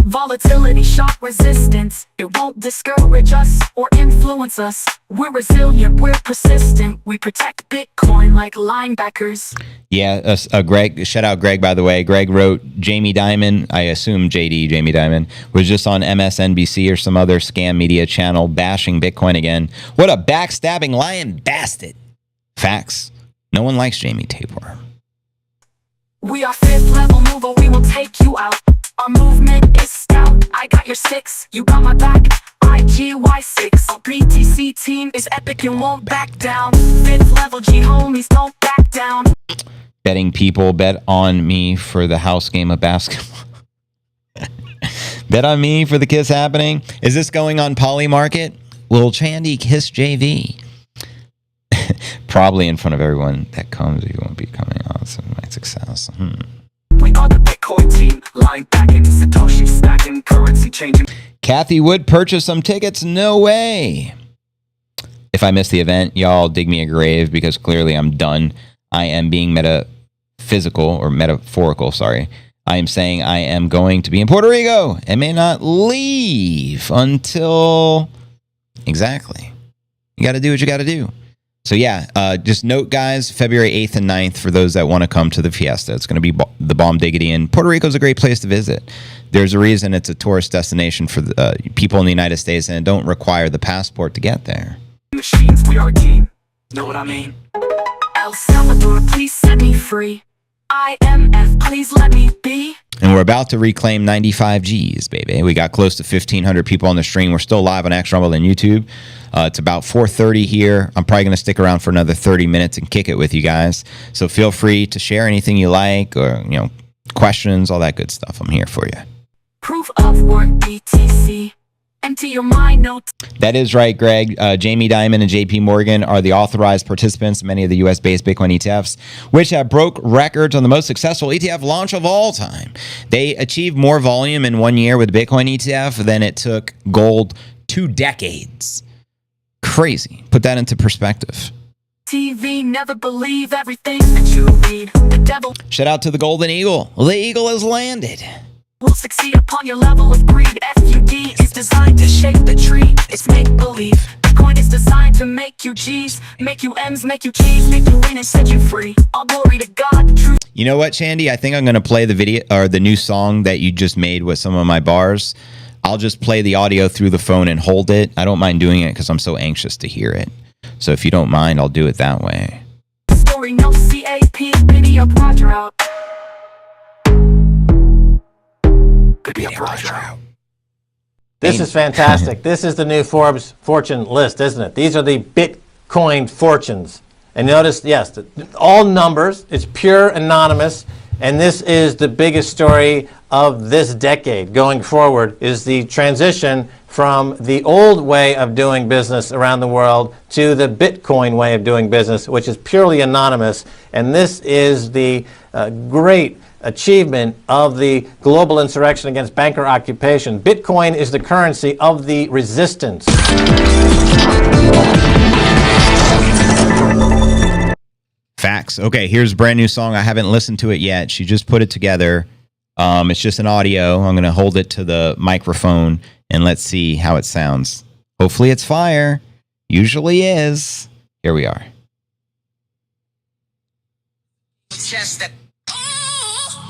Volatility, shock resistance. It won't discourage us or influence us. We're resilient, we're persistent. We protect Bitcoin like linebackers. Yeah, Greg, shout out Greg, by the way. Greg wrote Jamie Dimon, I assume Jamie Dimon, was just on MSNBC or some other scam media channel bashing Bitcoin again. What a backstabbing lion bastard. Facts. No one likes Jamie Tabor. We are fifth level mover, we will take you out. Our movement is stout. I got your 6, you got my back. IGY6. Our BTC team is epic and won't back down. Fifth level G homies, don't back down. Betting people, bet on me for the house game of basketball. Bet on me for the kiss happening. Is this going on Polymarket? Will Chandy kiss JV? Probably in front of everyone that comes. You won't be coming on some my success. We are the Bitcoin team, lying back in Satoshi stacking, currency changing. Kathy Wood purchased some tickets. No way. If I miss the event, y'all dig me a grave because clearly I'm done. I am being metaphorical, sorry. I am saying I am going to be in Puerto Rico and may not leave until... Exactly. You got to do what you got to do. So yeah, just note, guys, February 8th and 9th for those that want to come to the Fiesta. It's going to be the bomb diggity, and Puerto Rico is a great place to visit. There's a reason it's a tourist destination for the, people in the United States, and it don't require the passport to get there. Machines, we are a team. Know what I mean? El Salvador, please set me free. IMF, please let me be. And we're about to reclaim 95 G's, baby. We got close to 1,500 people on the stream. We're still live on X Rumble and YouTube. It's about 4:30 here. I'm probably going to stick around for another 30 minutes and kick it with you guys. So feel free to share anything you like or, questions, all that good stuff. I'm here for you. Proof of work, BTC. Empty your mind, notes. That is right, Greg. Jamie Dimon and JP Morgan are the authorized participants in many of the U.S.-based Bitcoin ETFs, which have broke records on the most successful ETF launch of all time. They achieved more volume in 1 year with Bitcoin ETF than it took gold 2 decades. Crazy. Put that into perspective. TV, never believe everything that you read. The devil. Shout out to the Golden Eagle. The Eagle has landed. Will succeed upon your level of greed. FUD is designed to shake the tree. It's make-believe. Bitcoin is designed to make you G's, make you M's, make you G's, make you win and set you free. All glory to God. Truth. You know what, Shandy? I think I'm going to play the video or the new song that you just made with some of my bars. I'll just play the audio through the phone and hold it. I don't mind doing it because I'm so anxious to hear it. So if you don't mind, I'll do it that way. Story, no CAP, Biddy up, Roger out. This is fantastic. This is the new Forbes fortune list, isn't it? These are the Bitcoin fortunes. And notice, yes, all numbers. It's pure anonymous. And this is the biggest story of this decade going forward, is the transition from the old way of doing business around the world to the Bitcoin way of doing business, which is purely anonymous. And this is the great achievement of the global insurrection against banker occupation. Bitcoin is the currency of the resistance. Facts. Okay, here's a brand new song. I haven't listened to it yet. She just put it together. It's just an audio. I'm going to hold it to the microphone and let's see how it sounds. Hopefully it's fire. Usually is. Here we are.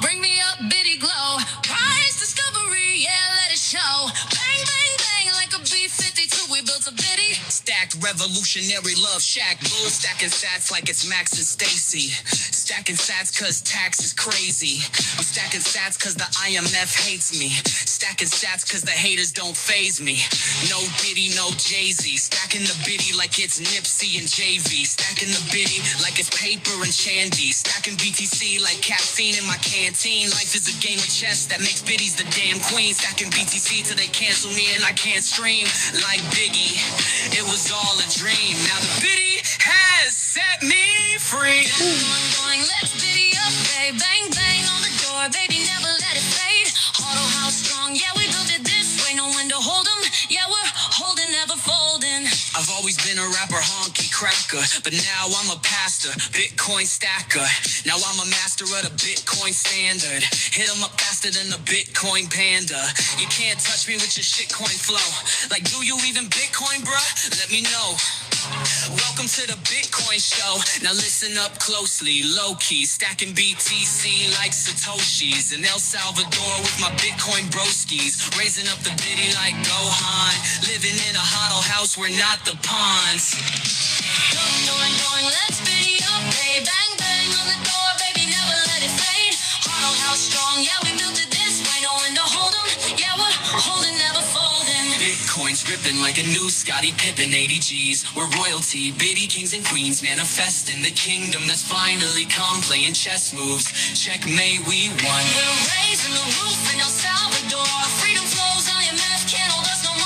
Bring me up, bitty glow. Prize discovery, yeah, let it show. Bang, bang, bang, like a B-52. We built a bitty. stacked, revolutionary love shack. Bull stacking sats like it's Max and Stacy. Stacking sats cause tax is crazy. I'm stacking sats cause the IMF hates me. Stacking sats cause the haters don't faze me. No Diddy, no Jay-Z. Stacking the biddy like it's Nipsey and JV. Stacking the biddy like it's paper and Shandy. Stacking BTC like caffeine in my canteen. Life is a game of chess that makes biddies the damn queen. Stacking BTC till they cancel me and I can't stream. Like Biggie, it was all a dream. Now the biddy has set me free. Going, let's biddy up, babe. Bang, bang on the door, baby, never let it fade. Auto house strong, yeah, we built it this way. No one to hold 'em, yeah, we're holding, never folding. I've always been a rapper, honky cracker, but now I'm a pastor, Bitcoin stacker. Now I'm a master of the Bitcoin standard. Hit 'em up faster than the Bitcoin panda. You can't touch me with your shitcoin flow. Like, do you even Bitcoin, bruh? Let me know. Welcome to the Bitcoin show. Now listen up closely, low-key, stacking BTC like Satoshis. In El Salvador with my Bitcoin broskies, raising up the biddy like Gohan. Living in a huddle house, we're not the pawns. Going, let's biddy up, babe. Bang, bang on the door, baby, never let it fade. Auto house strong, yeah, we built it this way. No one to hold 'em, yeah, we're holding, never folding. Bitcoin's dripping like a new Scottie Pippen 80 G's. We're royalty, biddy kings and queens, manifesting the kingdom that's finally come, playing chess moves. Checkmate, we won. We're raising the roof in El Salvador. Freedom flows, IMF can't hold us no more.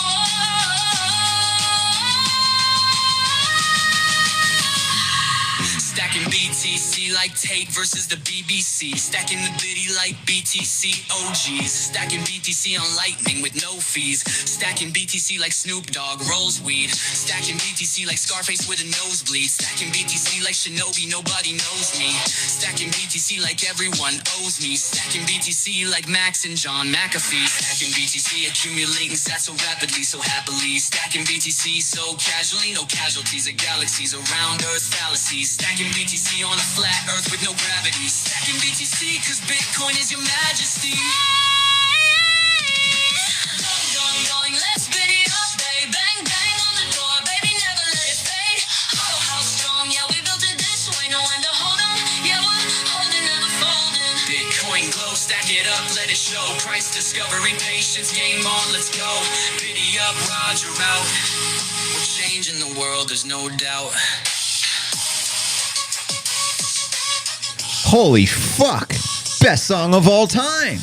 Stacking BTC like Tate versus the BBC. Stacking the biddy like BTC OGs. Stacking BTC on Lightning with no fees. Stacking BTC like Snoop Dogg rolls weed. Stacking BTC like Scarface with a nosebleed. Stacking BTC like Shinobi, nobody knows me. Stacking BTC like everyone owes me. Stacking BTC like Max and John McAfee. Stacking BTC accumulating sats so rapidly, so happily. Stacking BTC so casually, no casualties of galaxies around Earth fallacies. Stacking BTC on a flat Earth with no gravity. Stacking BTC cause Bitcoin is your majesty. Going, let's biddy up, babe. Bang, bang on the door, baby, never let it fade. Auto house strong, yeah, we built it this way. No one to hold 'em, yeah, we're holding, never folding. Bitcoin glow, stack it up, let it show. Price discovery, patience, game on, let's go. Biddy up, Roger out. We're changing the world, there's no doubt. Holy fuck! Best song of all time!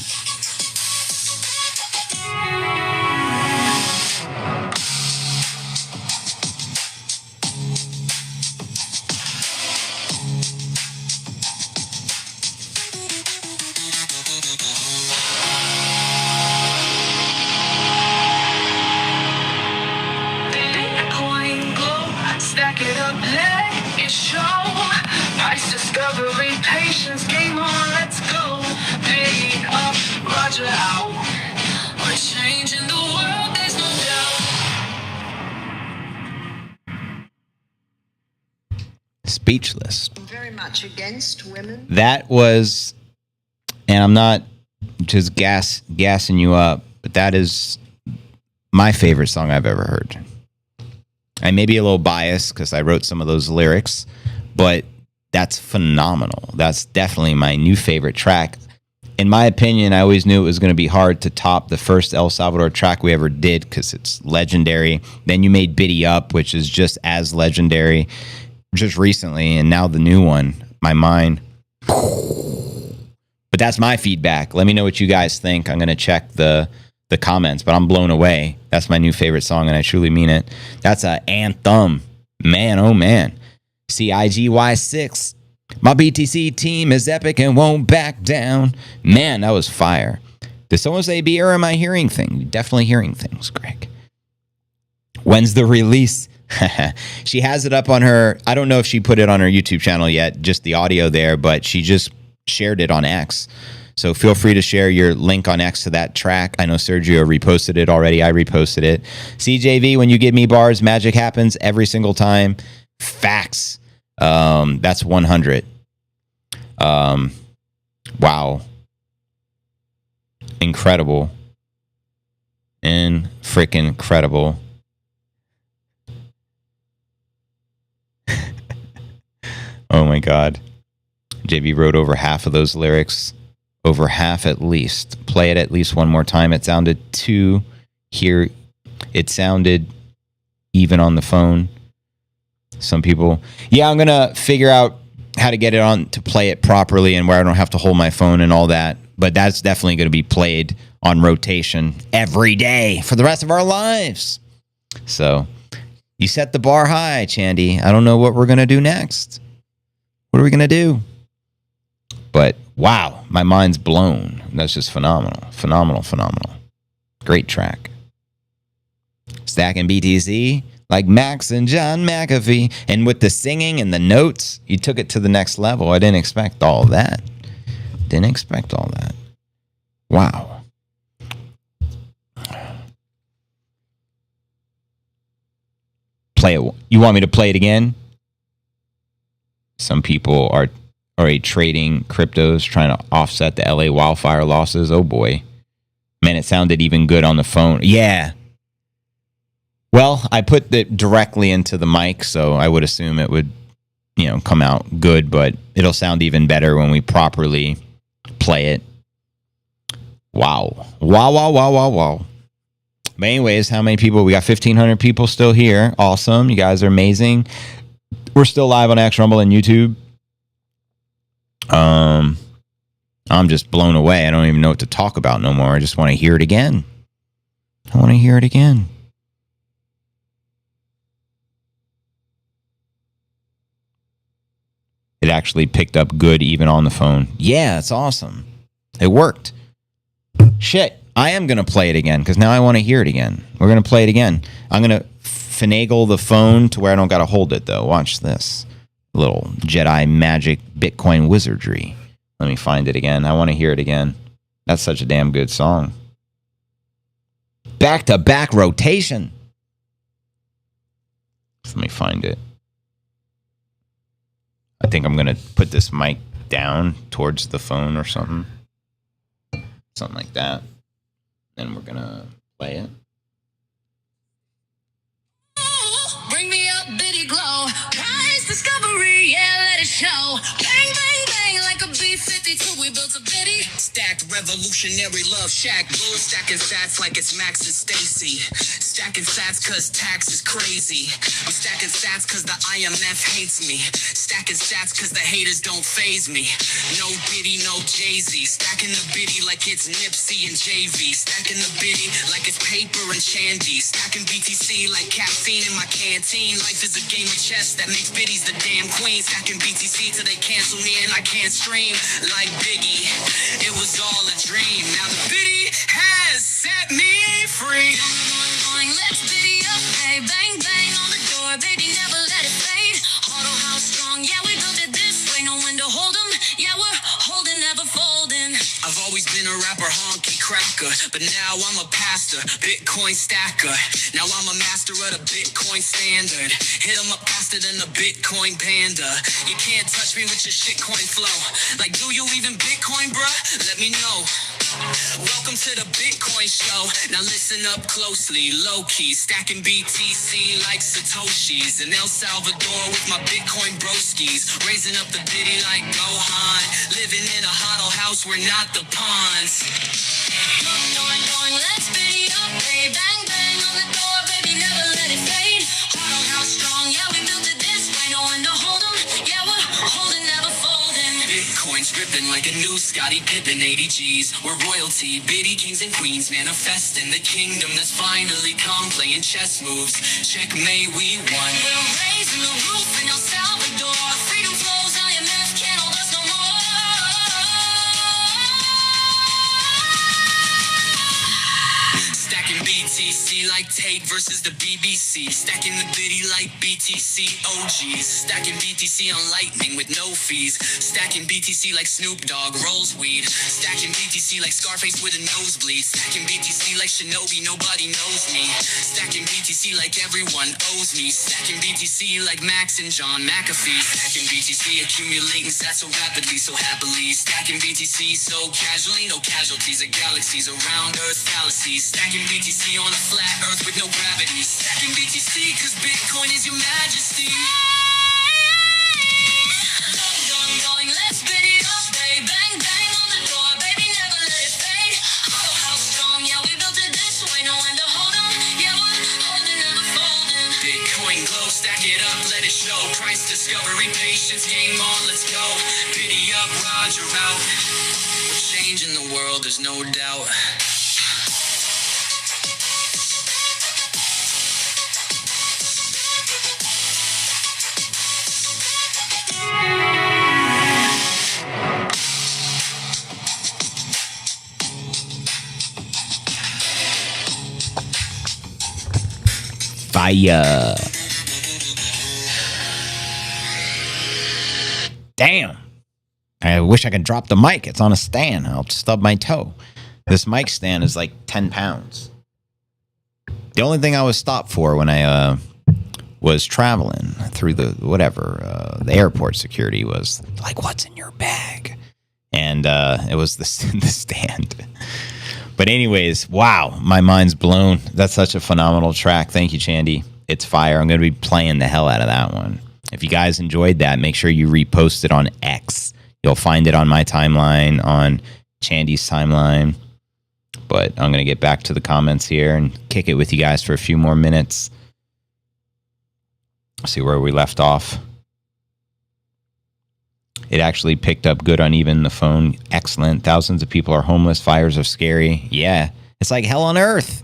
Bitcoin glow, stack it up, let it show. Price discovery, patience, game on, let's go. Biddy up, Roger out. We're changing the world, there's no doubt. Speechless. Very much against women. That was, and I'm not just gassing you up, but that is my favorite song I've ever heard. I may be a little biased because I wrote some of those lyrics, but that's phenomenal. That's definitely my new favorite track. In my opinion, I always knew it was going to be hard to top the first El Salvador track we ever did because it's legendary. Then you made Biddy Up, which is just as legendary, just recently, and now the new one, My Mind. But that's my feedback. Let me know what you guys think. I'm going to check the comments, but I'm blown away. That's my new favorite song, and I truly mean it. That's an anthem. Man, oh man. CIGY6. My BTC team is epic and won't back down. Man, that was fire. Did someone say B, or am I hearing things? Definitely hearing things, Greg. When's the release? She has it up on her. I don't know if she put it on her YouTube channel yet, just the audio there, but she just shared it on X. So feel free to share your link on X to that track. I know Sergio reposted it already. I reposted it. CJV, when you give me bars, magic happens every single time. Facts. That's 100. Wow. Incredible. Freaking incredible. Oh my God. JB wrote over half of those lyrics. Over half at least. Play it at least one more time. It sounded too here. It sounded even on the phone. Some people. Yeah, I'm going to figure out how to get it on to play it properly and where I don't have to hold my phone and all that. But that's definitely going to be played on rotation every day for the rest of our lives. So you set the bar high, Chandy. I don't know what we're going to do next. What are we going to do? But wow, my mind's blown. That's just phenomenal. Phenomenal, phenomenal. Great track. Stacking BTC like Max and John McAfee. And with the singing and the notes, you took it to the next level. I didn't expect all that. Didn't expect all that. Wow. Play it. You want me to play it again? Some people are already trading cryptos, trying to offset the LA wildfire losses. Oh boy. Man, it sounded even good on the phone. Yeah. Well, I put it directly into the mic, so I would assume it would, come out good, but it'll sound even better when we properly play it. Wow. Wow, wow, wow, wow, wow. But anyways, how many people? We got 1,500 people still here. Awesome. You guys are amazing. We're still live on X Rumble and YouTube. I'm just blown away. I don't even know what to talk about no more. I just want to hear it again. I want to hear it again. It actually picked up good even on the phone. Yeah, it's awesome. It worked. Shit, I am going to play it again because now I want to hear it again. We're going to play it again. I'm going to finagle the phone to where I don't got to hold it, though. Watch this. Little Jedi magic Bitcoin wizardry. Let me find it again. I want to hear it again. That's such a damn good song. Back-to-back rotation. Let me find it. I think I'm going to put this mic down towards the phone or something. Something like that. Then we're going to play it. Bring me up, bitty glow. Prize discovery, yeah, let it show. Bang, bang, bang, like a B-52, we built a bitty. Stacked revolutionary love shack. Bull stacking sats like it's Max and Stacy. Stacking sats cause tax is crazy. I'm stacking sats cause the IMF hates me. Stacking sats cause the haters don't faze me. No Diddy, no Jay-Z. Stacking the bitty like it's Nipsey and JV. Stacking the bitty like it's paper and shandy. Stacking BTC like caffeine in my canteen. Life is a game of chess that makes biddies the damn queen. Stacking BTC till they cancel me and I can't stream. Like Biggie, it was all a dream. Now the biddy has set me free. Going, let's biddy up, hey, bang, bang on the door, baby, never let it fade. Auto house strong, yeah, we built it this way, no one to hold 'em, yeah, we're holding, never folding. I've always been a rapper, honky cracker, but now I'm a pastor, Bitcoin stacker. Now I'm a master of the Bitcoin standard. Hit 'em up faster than the Bitcoin panda. You can't touch me with your shitcoin flow. Like, do you even Bitcoin, bruh? Let me know. Welcome to the Bitcoin show. Now listen up closely, low-key, stacking BTC like Satoshis. In El Salvador with my Bitcoin broskies, raising up the bitty like Gohan. Living in a huddle house, we're not the pawns. Going, let's bitty up, hey, bang, bang on the door, baby, never let it fade. Huddle house strong, yeah, we built it this way, no one to hold 'em, yeah, we're holding, never folding. Bitcoin's dripping like a new Scottie Pippen 80 G's. We're royalty, bitty kings and queens, manifesting the kingdom that's finally come, playing chess moves. Checkmate, we won. We're raising the roof in El Salvador. Freedom flows, IMF can't hold us no more. Stacking BTC like Tate versus the BBC. Stacking the bitty like BTC OGs. Stacking BTC on Lightning with no fees. Stacking BTC like Snoop Dogg rolls weed. Stacking BTC like Scarface with a nosebleed. Stacking BTC like Shinobi, nobody knows me. Stacking BTC like everyone owes me. Stacking BTC like Max and John McAfee. Stacking BTC accumulating stats so rapidly, so happily. Stacking BTC so casually, no casualties of galaxies around Earth fallacies. Stacking BTC on a flat Earth with no gravity. Stacking BTC cause Bitcoin is your majesty. It's game on, let's go. Biddy up, Roger out. We're changing the world, there's no doubt. Fire. Damn. I wish I could drop the mic. It's on a stand. I'll stub my toe. This mic stand is like 10 pounds. The only thing I was stopped for when I was traveling through the the airport security was like, what's in your bag? And it was the stand. But anyways, wow, my mind's blown. That's such a phenomenal track. Thank you, Chandy. It's fire. I'm going to be playing the hell out of that one. If you guys enjoyed that, make sure you repost it on X. You'll find it on my timeline, on Chandy's timeline. But I'm going to get back to the comments here and kick it with you guys for a few more minutes. See where we left off. It actually picked up good on even the phone. Excellent. Thousands of people are homeless. Fires are scary. Yeah, it's like hell on earth.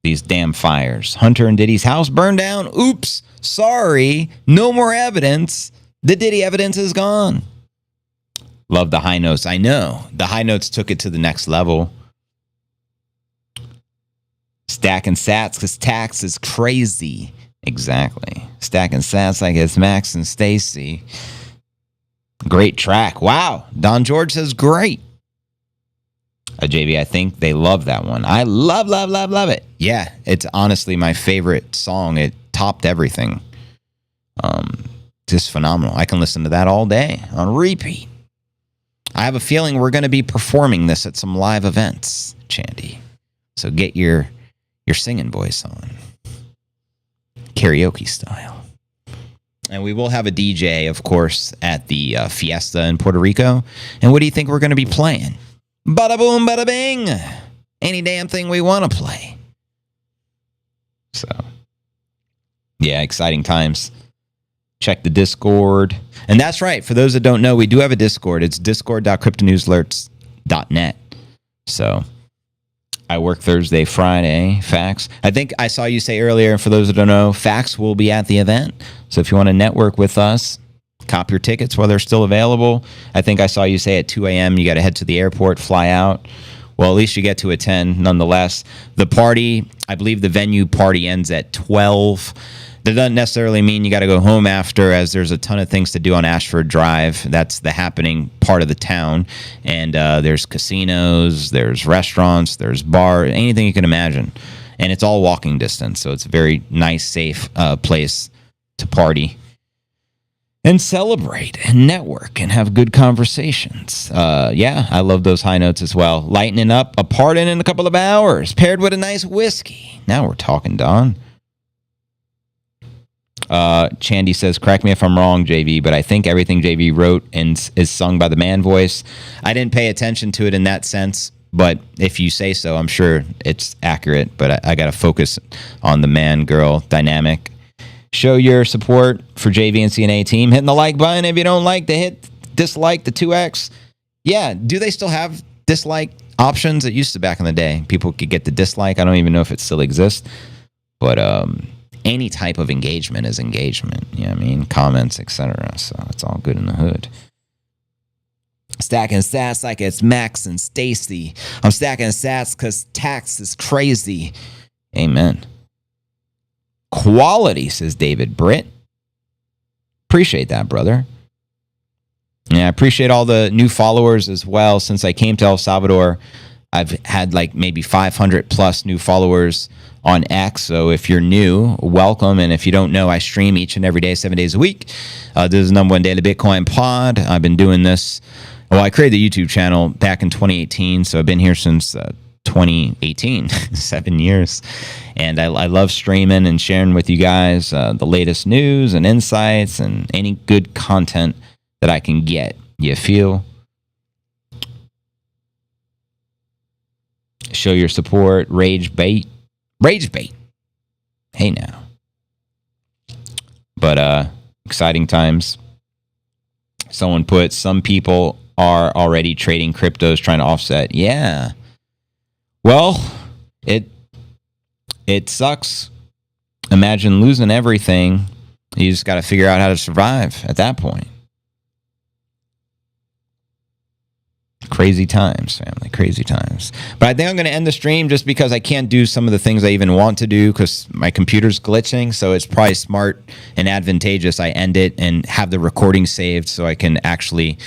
These damn fires. Hunter and Diddy's house burned down. Oops. Sorry. No more evidence. The Diddy evidence is gone. Love the high notes. I know. The high notes took it to the next level. Stacking sats because tax is crazy. Exactly. Stacking sats like it's Max and Stacy. Great track. Wow. Don George says great. JV, I think they love that one. I love it. Yeah, it's honestly my favorite song. It topped everything. Just phenomenal. I can listen to that all day on repeat. I have a feeling we're going to be performing this at some live events, Chandy. So get your singing voice on. Karaoke style. And we will have a DJ, of course, at the Fiesta in Puerto Rico. And what do you think we're going to be playing? Bada boom, bada bing. Any damn thing we want to play. So, yeah, exciting times. Check the Discord. And that's right. For those that don't know, we do have a Discord. It's discord.cryptonewsalerts.net. So, I work Thursday, Friday, Fax. I think I saw you say earlier, for those that don't know, Fax will be at the event. So if you want to network with us, cop your tickets while they're still available. I think I saw you say at 2 a.m. you got to head to the airport, fly out. Well, at least you get to attend nonetheless. The party, I believe the venue party ends at 12. That doesn't necessarily mean you got to go home after, as there's a ton of things to do on Ashford Drive. That's the happening part of the town. And there's casinos, there's restaurants, there's bars, anything you can imagine. And it's all walking distance. So it's a very nice, safe place to party and celebrate and network and have good conversations. Yeah, I love those high notes as well. Lightening up a pardon in a couple of hours, paired with a nice whiskey. Now we're talking, Don. Chandy says, correct me if I'm wrong, JV, but I think everything JV wrote and is sung by the man voice. I didn't pay attention to it in that sense, but if you say so, I'm sure it's accurate. But I got to focus on the man-girl dynamic. Show your support for JV and CNA team. Hitting the like button. If you don't like to hit dislike, the 2X. Yeah, do they still have dislike options? It used to back in the day. People could get the dislike. I don't even know if it still exists. But any type of engagement is engagement. You know what I mean? Comments, etc. So it's all good in the hood. Stacking sats like it's Max and Stacy. I'm stacking sats because tax is crazy. Amen. Quality, says David Britt. Appreciate that, brother. Yeah, I appreciate all the new followers as well. Since I came to El Salvador, I've had like maybe 500 plus new followers on X. So if you're new, welcome. And if you don't know, I stream each and every day, 7 days a week. This is the #1 daily Bitcoin pod. I've been doing this. Well, I created the YouTube channel back in 2018. So I've been here since 2018, 7 years. And I love streaming and sharing with you guys the latest news and insights and any good content that I can get. You feel? Show your support. Rage bait. Hey now. But exciting times. Someone put, some people are already trading cryptos trying to offset. Yeah. Well, it sucks. Imagine losing everything. You just got to figure out how to survive at that point. Crazy times, family. Crazy times. But I think I'm going to end the stream just because I can't do some of the things I even want to do because my computer's glitching. So it's probably smart and advantageous I end it and have the recording saved so I can actually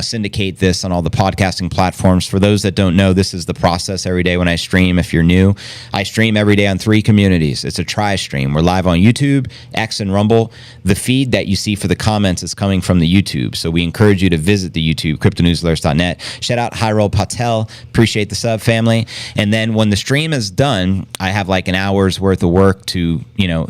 syndicate this on all the podcasting platforms. For those that don't know, this is the process every day when I stream. If you're new, I stream every day on 3 communities. It's a tri-stream. We're live on YouTube, X, and Rumble. The feed that you see for the comments is coming from the YouTube. So we encourage you to visit the YouTube, cryptonewsalerts.net. Shout out Hyrule Patel. Appreciate the sub, family. And then when the stream is done, I have like an hour's worth of work to,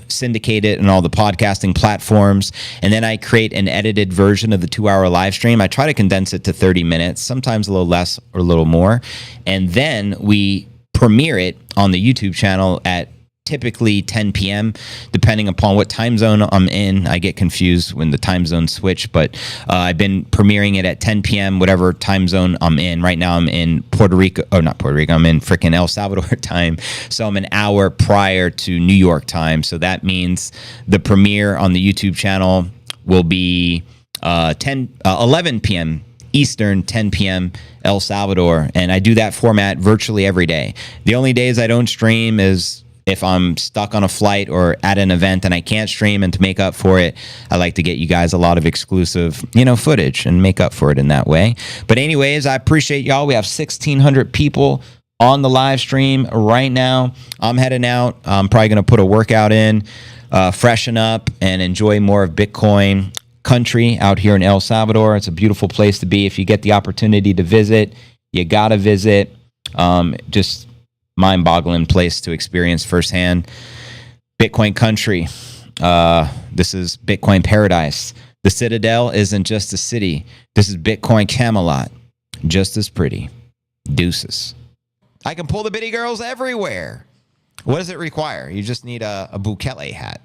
syndicate it on all the podcasting platforms. And then I create an edited version of the 2-hour live stream. I try to condense it to 30 minutes, sometimes a little less or a little more. And then we premiere it on the YouTube channel at typically 10 p.m., depending upon what time zone I'm in. I get confused when the time zones switch, but I've been premiering it at 10 p.m., whatever time zone I'm in. Right now I'm in Puerto Rico, not Puerto Rico, I'm in freaking El Salvador time. So I'm an hour prior to New York time. So that means the premiere on the YouTube channel will be 11 p.m. Eastern, 10 p.m. El Salvador. And I do that format virtually every day. The only days I don't stream is if I'm stuck on a flight or at an event and I can't stream, and to make up for it, I like to get you guys a lot of exclusive, footage and make up for it in that way. But anyways, I appreciate y'all. We have 1,600 people on the live stream right now. I'm heading out. I'm probably going to put a workout in, freshen up, and enjoy more of Bitcoin country out here in El Salvador. It's a beautiful place to be. If you get the opportunity to visit, you got to visit. Just mind-boggling place to experience firsthand. Bitcoin country. This is Bitcoin paradise. The Citadel isn't just a city. This is Bitcoin Camelot. Just as pretty. Deuces. I can pull the bitty girls everywhere. What does it require? You just need a Bukele hat.